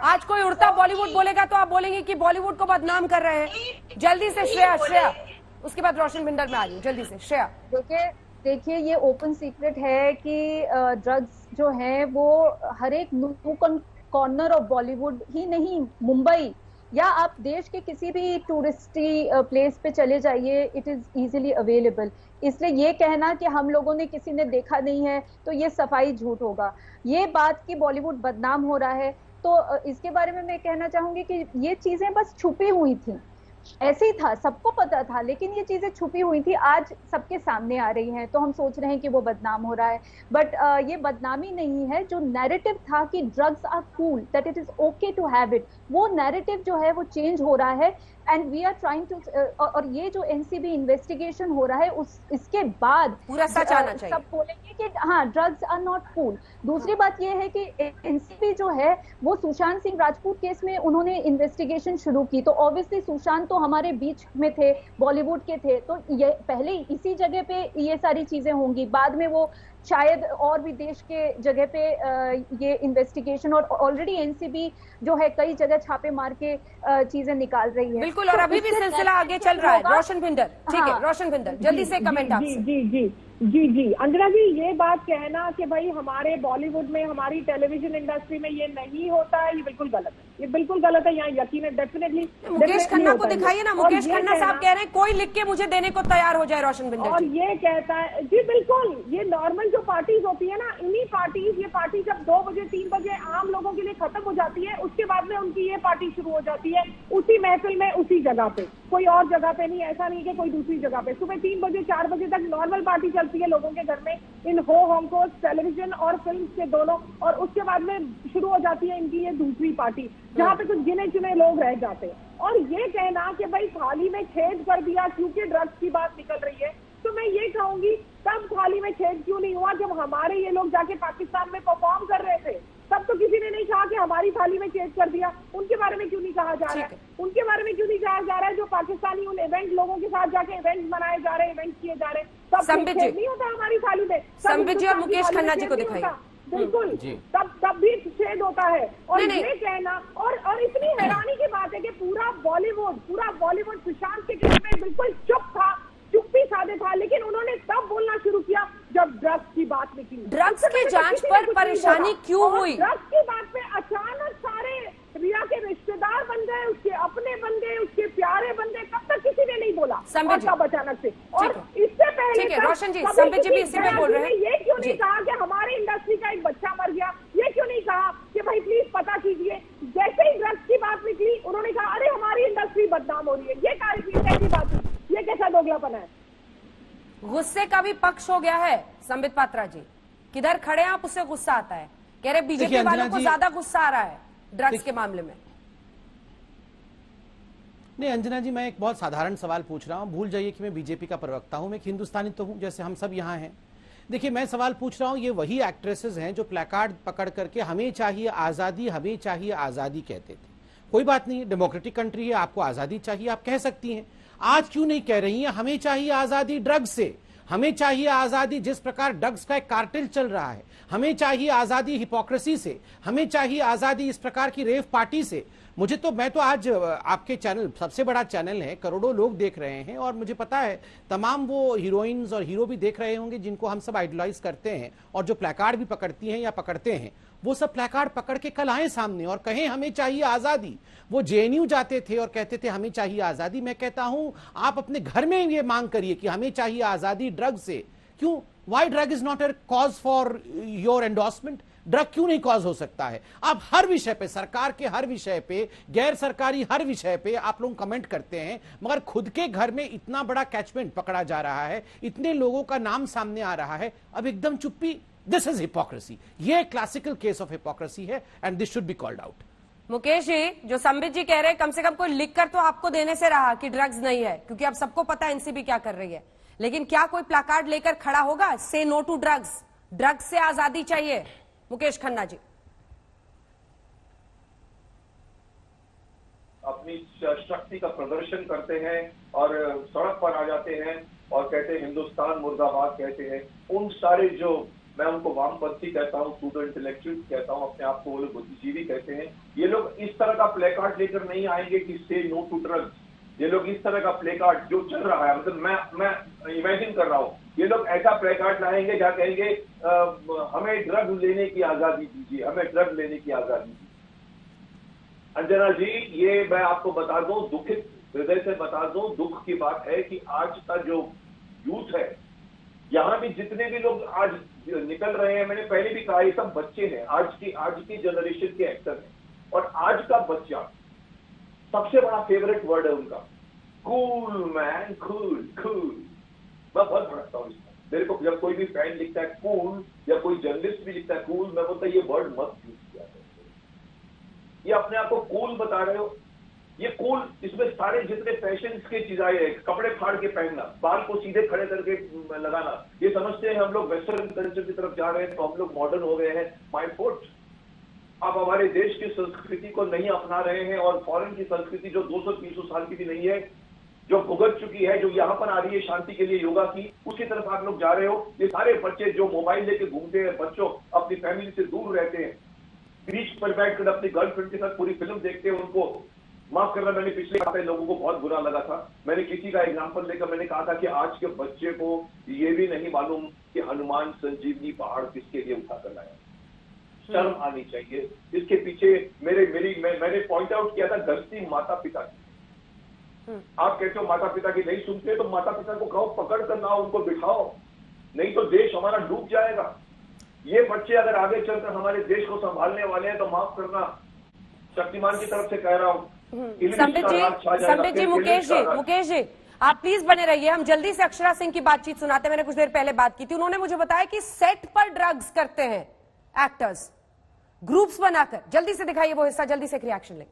आज कोई उड़ता बॉलीवुड बोलेगा तो आप बोलेंगे कि बॉलीवुड को बदनाम कर रहे हैं। जल्दी से श्रेया, उसके बाद रोशन बिंदर में आ रही हूँ। जल्दी से श्रेया। देखिए ये ओपन सीक्रेट है कि ड्रग्स जो है वो हर एक नूक कॉर्नर ऑफ बॉलीवुड ही नहीं, मुंबई या आप देश के किसी भी टूरिस्टी प्लेस पे चले जाइए, इट इज इजीली अवेलेबल। इसलिए ये कहना कि हम लोगों ने किसी ने देखा नहीं है तो ये सफाई झूठ होगा। ये बात कि बॉलीवुड बदनाम हो रहा है, तो इसके बारे में मैं कहना चाहूंगी कि ये चीजें बस छुपी हुई थी, ऐसे ही था, सबको पता था, लेकिन ये चीजें छुपी हुई थी, आज सबके सामने आ रही हैं तो हम सोच रहे हैं कि वो बदनाम हो रहा है। बट ये बदनामी नहीं है। जो नैरेटिव था कि drugs are cool, that it is okay to have it, वो नैरेटिव जो है वो चेंज हो रहा है and we are trying to. और ये जो एनसीबी इन्वेस्टिगेशन हो रहा है इसके बाद पूरा सच आना चाहिए। सब बोलेंगे कि हाँ ड्रग्स आर नॉट कूल। दूसरी बात ये है कि एनसीबी जो है वो सुशांत सिंह राजपूत केस में उन्होंने इन्वेस्टिगेशन शुरू की, तो ऑब्वियसली सुशांत तो हमारे बीच में थे, बॉलीवुड के थे, तो ये पहले इसी जगह पे ये सारी चीजें होंगी, बाद में वो शायद और भी देश के जगह पे ये इन्वेस्टिगेशन, और ऑलरेडी एनसीबी जो है कई जगह छापे मार के चीजें निकाल रही है। बिल्कुल, और अभी भी सिलसिला आगे चल रहा है। रोशन भिंडर, ठीक है रोशन भिंडर, जल्दी से कमेंट आपसे। जी अंजना जी, ये बात कहना कि भाई हमारे बॉलीवुड में, हमारी टेलीविजन इंडस्ट्री में ये नहीं होता है, ये बिल्कुल गलत है। ये बिल्कुल गलत है, यहाँ यकीन है, डेफिनेटली। मुकेश खन्ना को दिखाइए ना, मुकेश खन्ना साहब कह रहे हैं कोई लिख के मुझे देने को तैयार हो जाए रोशन भिंडर। और ये कहता है जी बिल्कुल, ये नॉर्मल जो पार्टीज होती है ना, इन्हीं पार्टीज, ये पार्टी जब 2 बजे 3 बजे आम लोगों के लिए खत्म हो जाती है, उसके बाद में उनकी ये पार्टी शुरू हो जाती है उसी महफिल में, उसी जगह पे, कोई और जगह पे नहीं। ऐसा नहीं कि कोई दूसरी जगह पे। सुबह 3 बजे 4 बजे तक नॉर्मल पार्टी चलती है लोगों के घर में, इन होम को टेलीविजन और फिल्म के दोनों, और उसके बाद में शुरू हो जाती है इनकी ये दूसरी पार्टी, जहाँ पे कुछ गिने चुने लोग रह जाते हैं। और ये कहना कि भाई थाली में छेद कर दिया क्योंकि ड्रग्स की बात निकल रही है, तो मैं ये कहूंगी तब थाली में छेद क्यों नहीं हुआ जब हमारे ये लोग जाके पाकिस्तान में परफॉर्म कर रहे थे, तब तो किसी ने नहीं कहा कि हमारी थाली में छेद कर दिया। उनके बारे में क्यों नहीं कहा जा रहा है? उनके बारे में क्यों नहीं कहा जा रहा है जो पाकिस्तानी उन इवेंट लोगों के साथ जाके इवेंट मनाए जा रहे हैं, इवेंट किए जा रहे हैं, तब छेद नहीं होता हमारी थाली में। संबित जी और मुकेश खन्ना जी को दिखाइए। बिल्कुल, तब भी छेद होता है। और ये कहना, और इतनी हैरानी की बात है कि पूरा बॉलीवुड सुशांत के केस में बिल्कुल चुप था, चुप्पी साधे था, लेकिन उन्होंने तब बोलना शुरू किया जब ड्रग्स की बात निकली। ड्रग्स की जांच पर परेशानी क्यों हुई? ड्रग्स की बात पे अचानक सारे रिया के रिश्तेदार बन गए, उसके अपने बन गए, उसके प्यारे बन गए, तब तक किसी ने नहीं बोला, और तब अचानक से। और इससे पहले रोशन जी, संबित जी भी इसी पे बोल रहे हैं। ये क्यों नहीं कहा कि हमारे इंडस्ट्री का एक बच्चा मर गया? ये क्यों नहीं कहा कि भाई प्लीज पता कीजिए? जैसे ही ड्रग्स की बात निकली उन्होंने कहा अरे हमारी इंडस्ट्री बदनाम हो रही है। ये कैसी बात है? ये कैसा दोगलापन है? गुस्से का भी पक्ष हो गया है। संबित पात्रा जी किधर खड़े हैं आप, उससे गुस्सा आता है, कह रहे बीजेपी वालों को ज्यादा गुस्सा आ रहा है ड्रग्स के मामले में। नहीं अंजना जी, मैं एक बहुत साधारण सवाल पूछ रहा हूं। भूल जाइए कि मैं बीजेपी का प्रवक्ता हूं, मैं एक हिंदुस्तानी तो हूं जैसे हम सब यहाँ हैं। देखिए मैं सवाल पूछ रहा हूं, ये वही एक्ट्रेसेस हैं जो प्लेकार्ड पकड़ करके हमें चाहिए आजादी, हमें चाहिए आजादी कहते थे। कोई बात नहीं, डेमोक्रेटिक कंट्री है, आपको आजादी चाहिए, आप कह सकती हैं। आज क्यों नहीं कह रही हैं हमें चाहिए आजादी ड्रग्स से, हमें चाहिए आजादी जिस प्रकार ड्रग्स का एक कार्टेल चल रहा है, हमें चाहिए आजादी हिपोक्रेसी से, हमें चाहिए आजादी इस प्रकार की रेव पार्टी से। मैं तो आज आपके चैनल, सबसे बड़ा चैनल है, करोड़ों लोग देख रहे हैं और मुझे पता है तमाम वो हीरोइंस और हीरो भी देख रहे होंगे जिनको हम सब आइडलाइज करते हैं और जो प्लेकार्ड भी पकड़ती हैं या पकड़ते हैं, वो सब प्लेकार्ड पकड़ के कल आए सामने और कहें हमें चाहिए आजादी। वो जेएनयू जाते थे और कहते थे हमें चाहिए आजादी। मैं कहता हूं आप अपने घर में ये मांग करिए कि हमें चाहिए आजादी ड्रग से। क्यों? Why drug is not a cause for your endorsement? Drug क्यों नहीं कॉज हो सकता है? आप हर विषय पे, सरकार के हर विषय पे, गैर सरकारी हर विषय पे आप लोग कमेंट करते हैं, मगर खुद के घर में इतना बड़ा कैचमेंट पकड़ा जा रहा है, इतने लोगों का नाम सामने आ रहा है, अब एकदम चुप्पी। This is hypocrisy. ये क्लासिकल केस ऑफ हिपोक्रेसी है and this should be called out. Mukesh ji, जो संबित जी कह रहे हैं, कम से कम कोई लिखकर तो आपको देने से रहा कि ड्रग्स नहीं है, क्योंकि अब सबको पता है एनसीबी क्या कर रही है। लेकिन क्या कोई प्लाकार्ड लेकर खड़ा होगा, से नो टू ड्रग्स, ड्रग्स से आजादी चाहिए? मुकेश खन्ना जी। अपनी शक्ति का प्रदर्शन करते हैं और सड़क पर आ जाते हैं और कहते हैं हिंदुस्तान मुर्दाबाद कहते हैं। उन सारे जो, मैं उनको वामपंथी कहता हूँ, सूडो इंटेलेक्चुअल कहता हूँ, अपने आप को वो लोग बुद्धिजीवी कहते हैं, ये लोग इस तरह का प्ले कार्ड लेकर नहीं आएंगे कि से नो टू ड्रग्स। ये लोग इस तरह का प्ले कार्ड जो चल रहा है, मतलब मैं इमेजिन कर रहा हूँ, ये लोग ऐसा प्ले कार्ड लाएंगे जहाँ कहेंगे हमें ड्रग लेने की आजादी दीजिए, हमें ड्रग लेने की आजादी दीजिए। अंजना जी, ये मैं आपको बता दूं, दुखित हृदय से बता दूं, दुख की बात है कि आज का जो यूथ है, यहाँ भी जितने भी लोग आज निकल रहे हैं, मैंने पहले भी कहा, ये सब बच्चे हैं, आज की जनरेशन के एक्टर हैं। और आज का बच्चा, सबसे बड़ा फेवरेट वर्ड है उनका कूल मैन, कूल कूल। मैं बहुत भड़कता हूँ इसमें। मेरे को जब कोई भी फैन लिखता है कूल या कोई जर्नलिस्ट भी लिखता है कूल, मैं बोलता ये वर्ड मत यूज किया करो। ये अपने आप को कूल बता रहे हो, ये कूल, इसमें सारे जितने फैशन के चीजें हैं, कपड़े फाड़ के पहनना, बाल को सीधे खड़े करके लगाना, ये समझते हैं हम लोग वेस्टर्न कल्चर की तरफ जा रहे हैं तो हम लोग मॉडर्न हो गए हैं। माय फुट, आप हमारे देश की संस्कृति को नहीं अपना रहे हैं और फॉरेन की संस्कृति जो 200-300 साल की भी नहीं है, जो भुगत चुकी है, जो यहाँ पर आ रही है शांति के लिए योगा की, उसकी तरफ आप लोग जा रहे हो। ये सारे बच्चे जो मोबाइल लेके घूमते हैं, बच्चों अपनी फैमिली से दूर रहते हैं, बीच पर बैठकर अपनी गर्लफ्रेंड के साथ पूरी फिल्म देखते हैं, उनको माफ करना, मैंने पिछले हफ्ते लोगों को बहुत बुरा लगा था, मैंने किसी का एग्जाम्पल लेकर मैंने कहा था कि आज के बच्चे को ये भी नहीं मालूम कि हनुमान संजीवनी पहाड़ किसके लिए उठा कर लाया। शर्म आनी चाहिए। इसके पीछे मैंने पॉइंट आउट किया था गलती माता पिता की। आप कहते हो माता पिता की नहीं सुनते, तो माता पिता को कहो पकड़ कर लाओ, उनको बिठाओ, नहीं तो देश हमारा डूब जाएगा। ये बच्चे अगर आगे चलकर हमारे देश को संभालने वाले हैं तो माफ करना, शक्तिमान की तरफ से कह रहा हूँ। संबित जी, मुकेश जी आप प्लीज बने रहिए, हम जल्दी से अक्षरा सिंह की बातचीत सुनाते। मैंने कुछ देर पहले बात की थी, उन्होंने मुझे बताया कि सेट पर ड्रग्स करते हैं एक्टर्स, ग्रुप्स बनाकर। जल्दी से दिखाइए वो हिस्सा, जल्दी से एक रिएक्शन लें।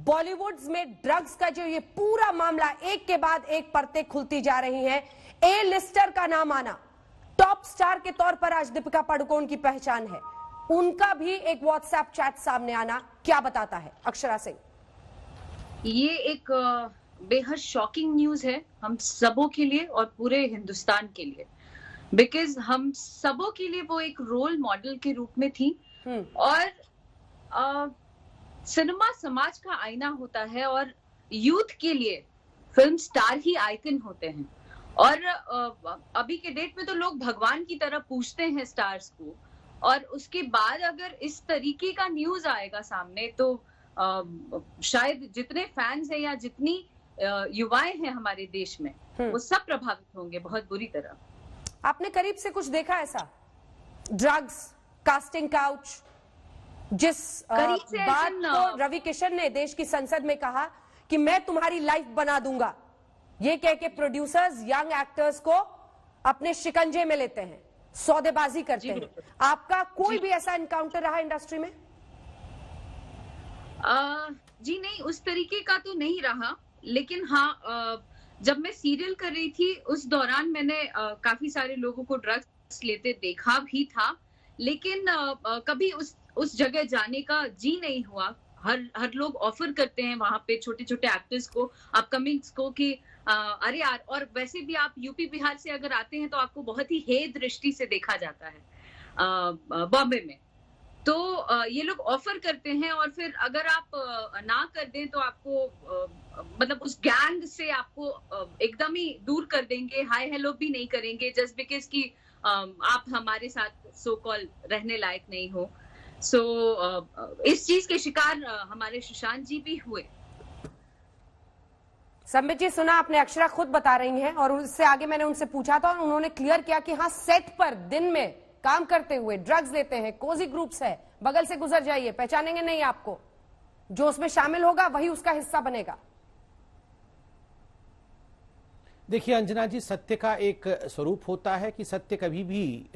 बॉलीवुड में ड्रग्स का जो ये पूरा मामला, एक के बाद एक परतें खुलती जा रही हैं। ए लिस्टर का नाम आना, टॉप स्टार के तौर पर आज दीपिका पादुकोण की पहचान है, उनका भी एक व्हाट्सएप चैट सामने आना क्या बताता है? अक्षरा सिंह। ये एक बेहद शॉकिंग न्यूज है हम सबों के लिए और पूरे हिंदुस्तान के लिए, बिकॉज हम सबों के लिए वो एक रोल मॉडल के रूप में थी। और सिनेमा समाज का आईना होता है और यूथ के लिए फिल्म स्टार ही आइकन होते हैं। और अभी के डेट में तो लोग भगवान की तरह पूजते हैं स्टार्स को, और उसके बाद अगर इस तरीके का न्यूज आएगा सामने तो शायद जितने फैंस हैं या जितनी युवाएं हैं हमारे देश में, वो सब प्रभावित होंगे बहुत बुरी तरह। आपने करीब से कुछ देखा ऐसा? ड्रग्स, कास्टिंग काउच, जिस बात को रवि किशन ने देश की संसद में कहा कि मैं तुम्हारी लाइफ बना दूंगा, ये कह के प्रोड्यूसर्स यंग एक्टर्स को अपने शिकंजे में लेते हैं, सौदेबाजी करते हैं। आपका कोई भी ऐसा एनकाउंटर रहा इंडस्ट्री में? जी नहीं, उस तरीके का तो नहीं रहा, लेकिन हाँ, जब मैं सीरियल कर रही थी उस दौरान मैंने काफी सारे लोगों को ड्रग्स लेते देखा भी था, लेकिन कभी उस जगह जाने का जी नहीं हुआ। हर लोग ऑफर करते हैं वहां पे छोटे छोटे एक्टर्स को, अपकमिंग्स को, कि अरे यार, और वैसे भी आप यूपी बिहार से अगर आते हैं तो आपको बहुत ही हे दृष्टि से देखा जाता है बॉम्बे में। तो ये लोग ऑफर करते हैं और फिर अगर आप ना कर दें तो आपको मतलब उस गैंग से आपको एकदम ही दूर कर देंगे, हाय हेलो भी नहीं करेंगे जस्ट बिकॉज कि आप हमारे साथ सो कॉल रहने लायक नहीं हो। सो इस चीज के शिकार हमारे सुशांत जी भी हुए। संबित जी, सुना आपने, अक्षरा खुद बता रही हैं और उससे आगे मैंने उनसे पूछा था और उन्होंने क्लियर किया कि हाँ, सेट पर दिन में काम करते हुए ड्रग्स लेते हैं, कोजी ग्रुप्स है, बगल से गुजर जाइए, पहचानेंगे नहीं आपको, जो उसमें शामिल होगा वही उसका हिस्सा बनेगा। देखिए अंजना जी, सत्य का एक स्वरूप होता है कि सत्य कभी भी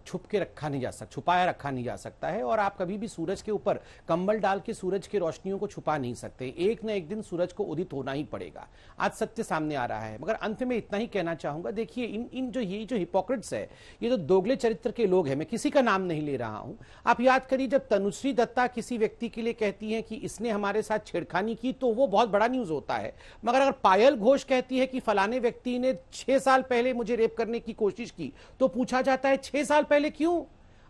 छुप के रखा नहीं जा सकता, छुपाया रखा नहीं जा सकता है, और आप कभी भी सूरज के ऊपर कंबल डाल के सूरज की रोशनियों को छुपा नहीं सकते। एक न एक दिन सूरज को उदित होना ही पड़ेगा। आज सत्य सामने आ रहा है, मगर अंत में इतना ही कहना चाहूंगा, देखिए इन जो हिपोक्रेट्स है, ये जो दोगले चरित्र के लोग हैं, मैं किसी का नाम नहीं ले रहा हूं, आप याद करिए जब तनुश्री दत्ता किसी व्यक्ति के लिए कहती है कि इसने हमारे साथ छेड़खानी की तो वो बहुत बड़ा न्यूज होता है, मगर अगर पायल घोष कहती है कि फलाने व्यक्ति ने 6 साल पहले मुझे रेप करने की कोशिश की तो पूछा जाता है 6 साल पहले क्यों?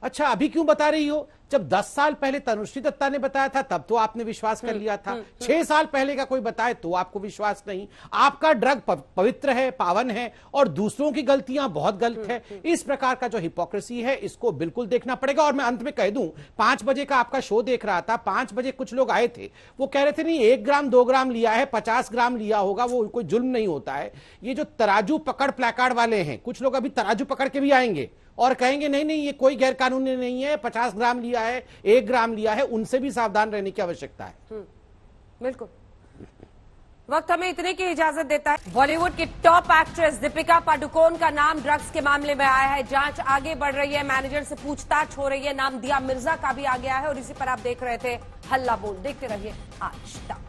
अच्छा अभी क्यों बता रही हो? जब 10 साल पहले तनुश्री दत्ता ने बताया था तब तो आपने विश्वास कर लिया था, 6 साल पहले का कोई बताए तो आपको विश्वास नहीं। आपका ड्रग पवित्र है, पावन है, और दूसरों की गलतियां बहुत गलत है। इस प्रकार का जो हिपोक्रेसी है इसको बिल्कुल देखना पड़ेगा। और मैं अंत में कह दूं, 5 बजे का आपका शो देख रहा था, 5 बजे कुछ लोग आए थे, वो कह रहे थे नहीं 1 ग्राम 2 ग्राम लिया है, 50 ग्राम लिया होगा, वो कोई जुल्म नहीं होता है। ये जो तराजू पकड़ प्लेकार्ड वाले हैं, कुछ लोग अभी तराजू पकड़ के भी आएंगे और कहेंगे नहीं नहीं ये कोई गैर कानूनी नहीं है, 50 ग्राम लिया है, 1 ग्राम लिया है, उनसे भी सावधान रहने की आवश्यकता है। बिल्कुल। वक्त हमें इतने की इजाजत देता है। बॉलीवुड की टॉप एक्ट्रेस दीपिका पादुकोण का नाम ड्रग्स के मामले में आया है। जांच आगे बढ़ रही है, मैनेजर से पूछताछ हो रही है, नाम दिया मिर्जा का भी आ गया है और इसी पर आप देख रहे थे हल्ला बोल। देखते रहिए आज तक।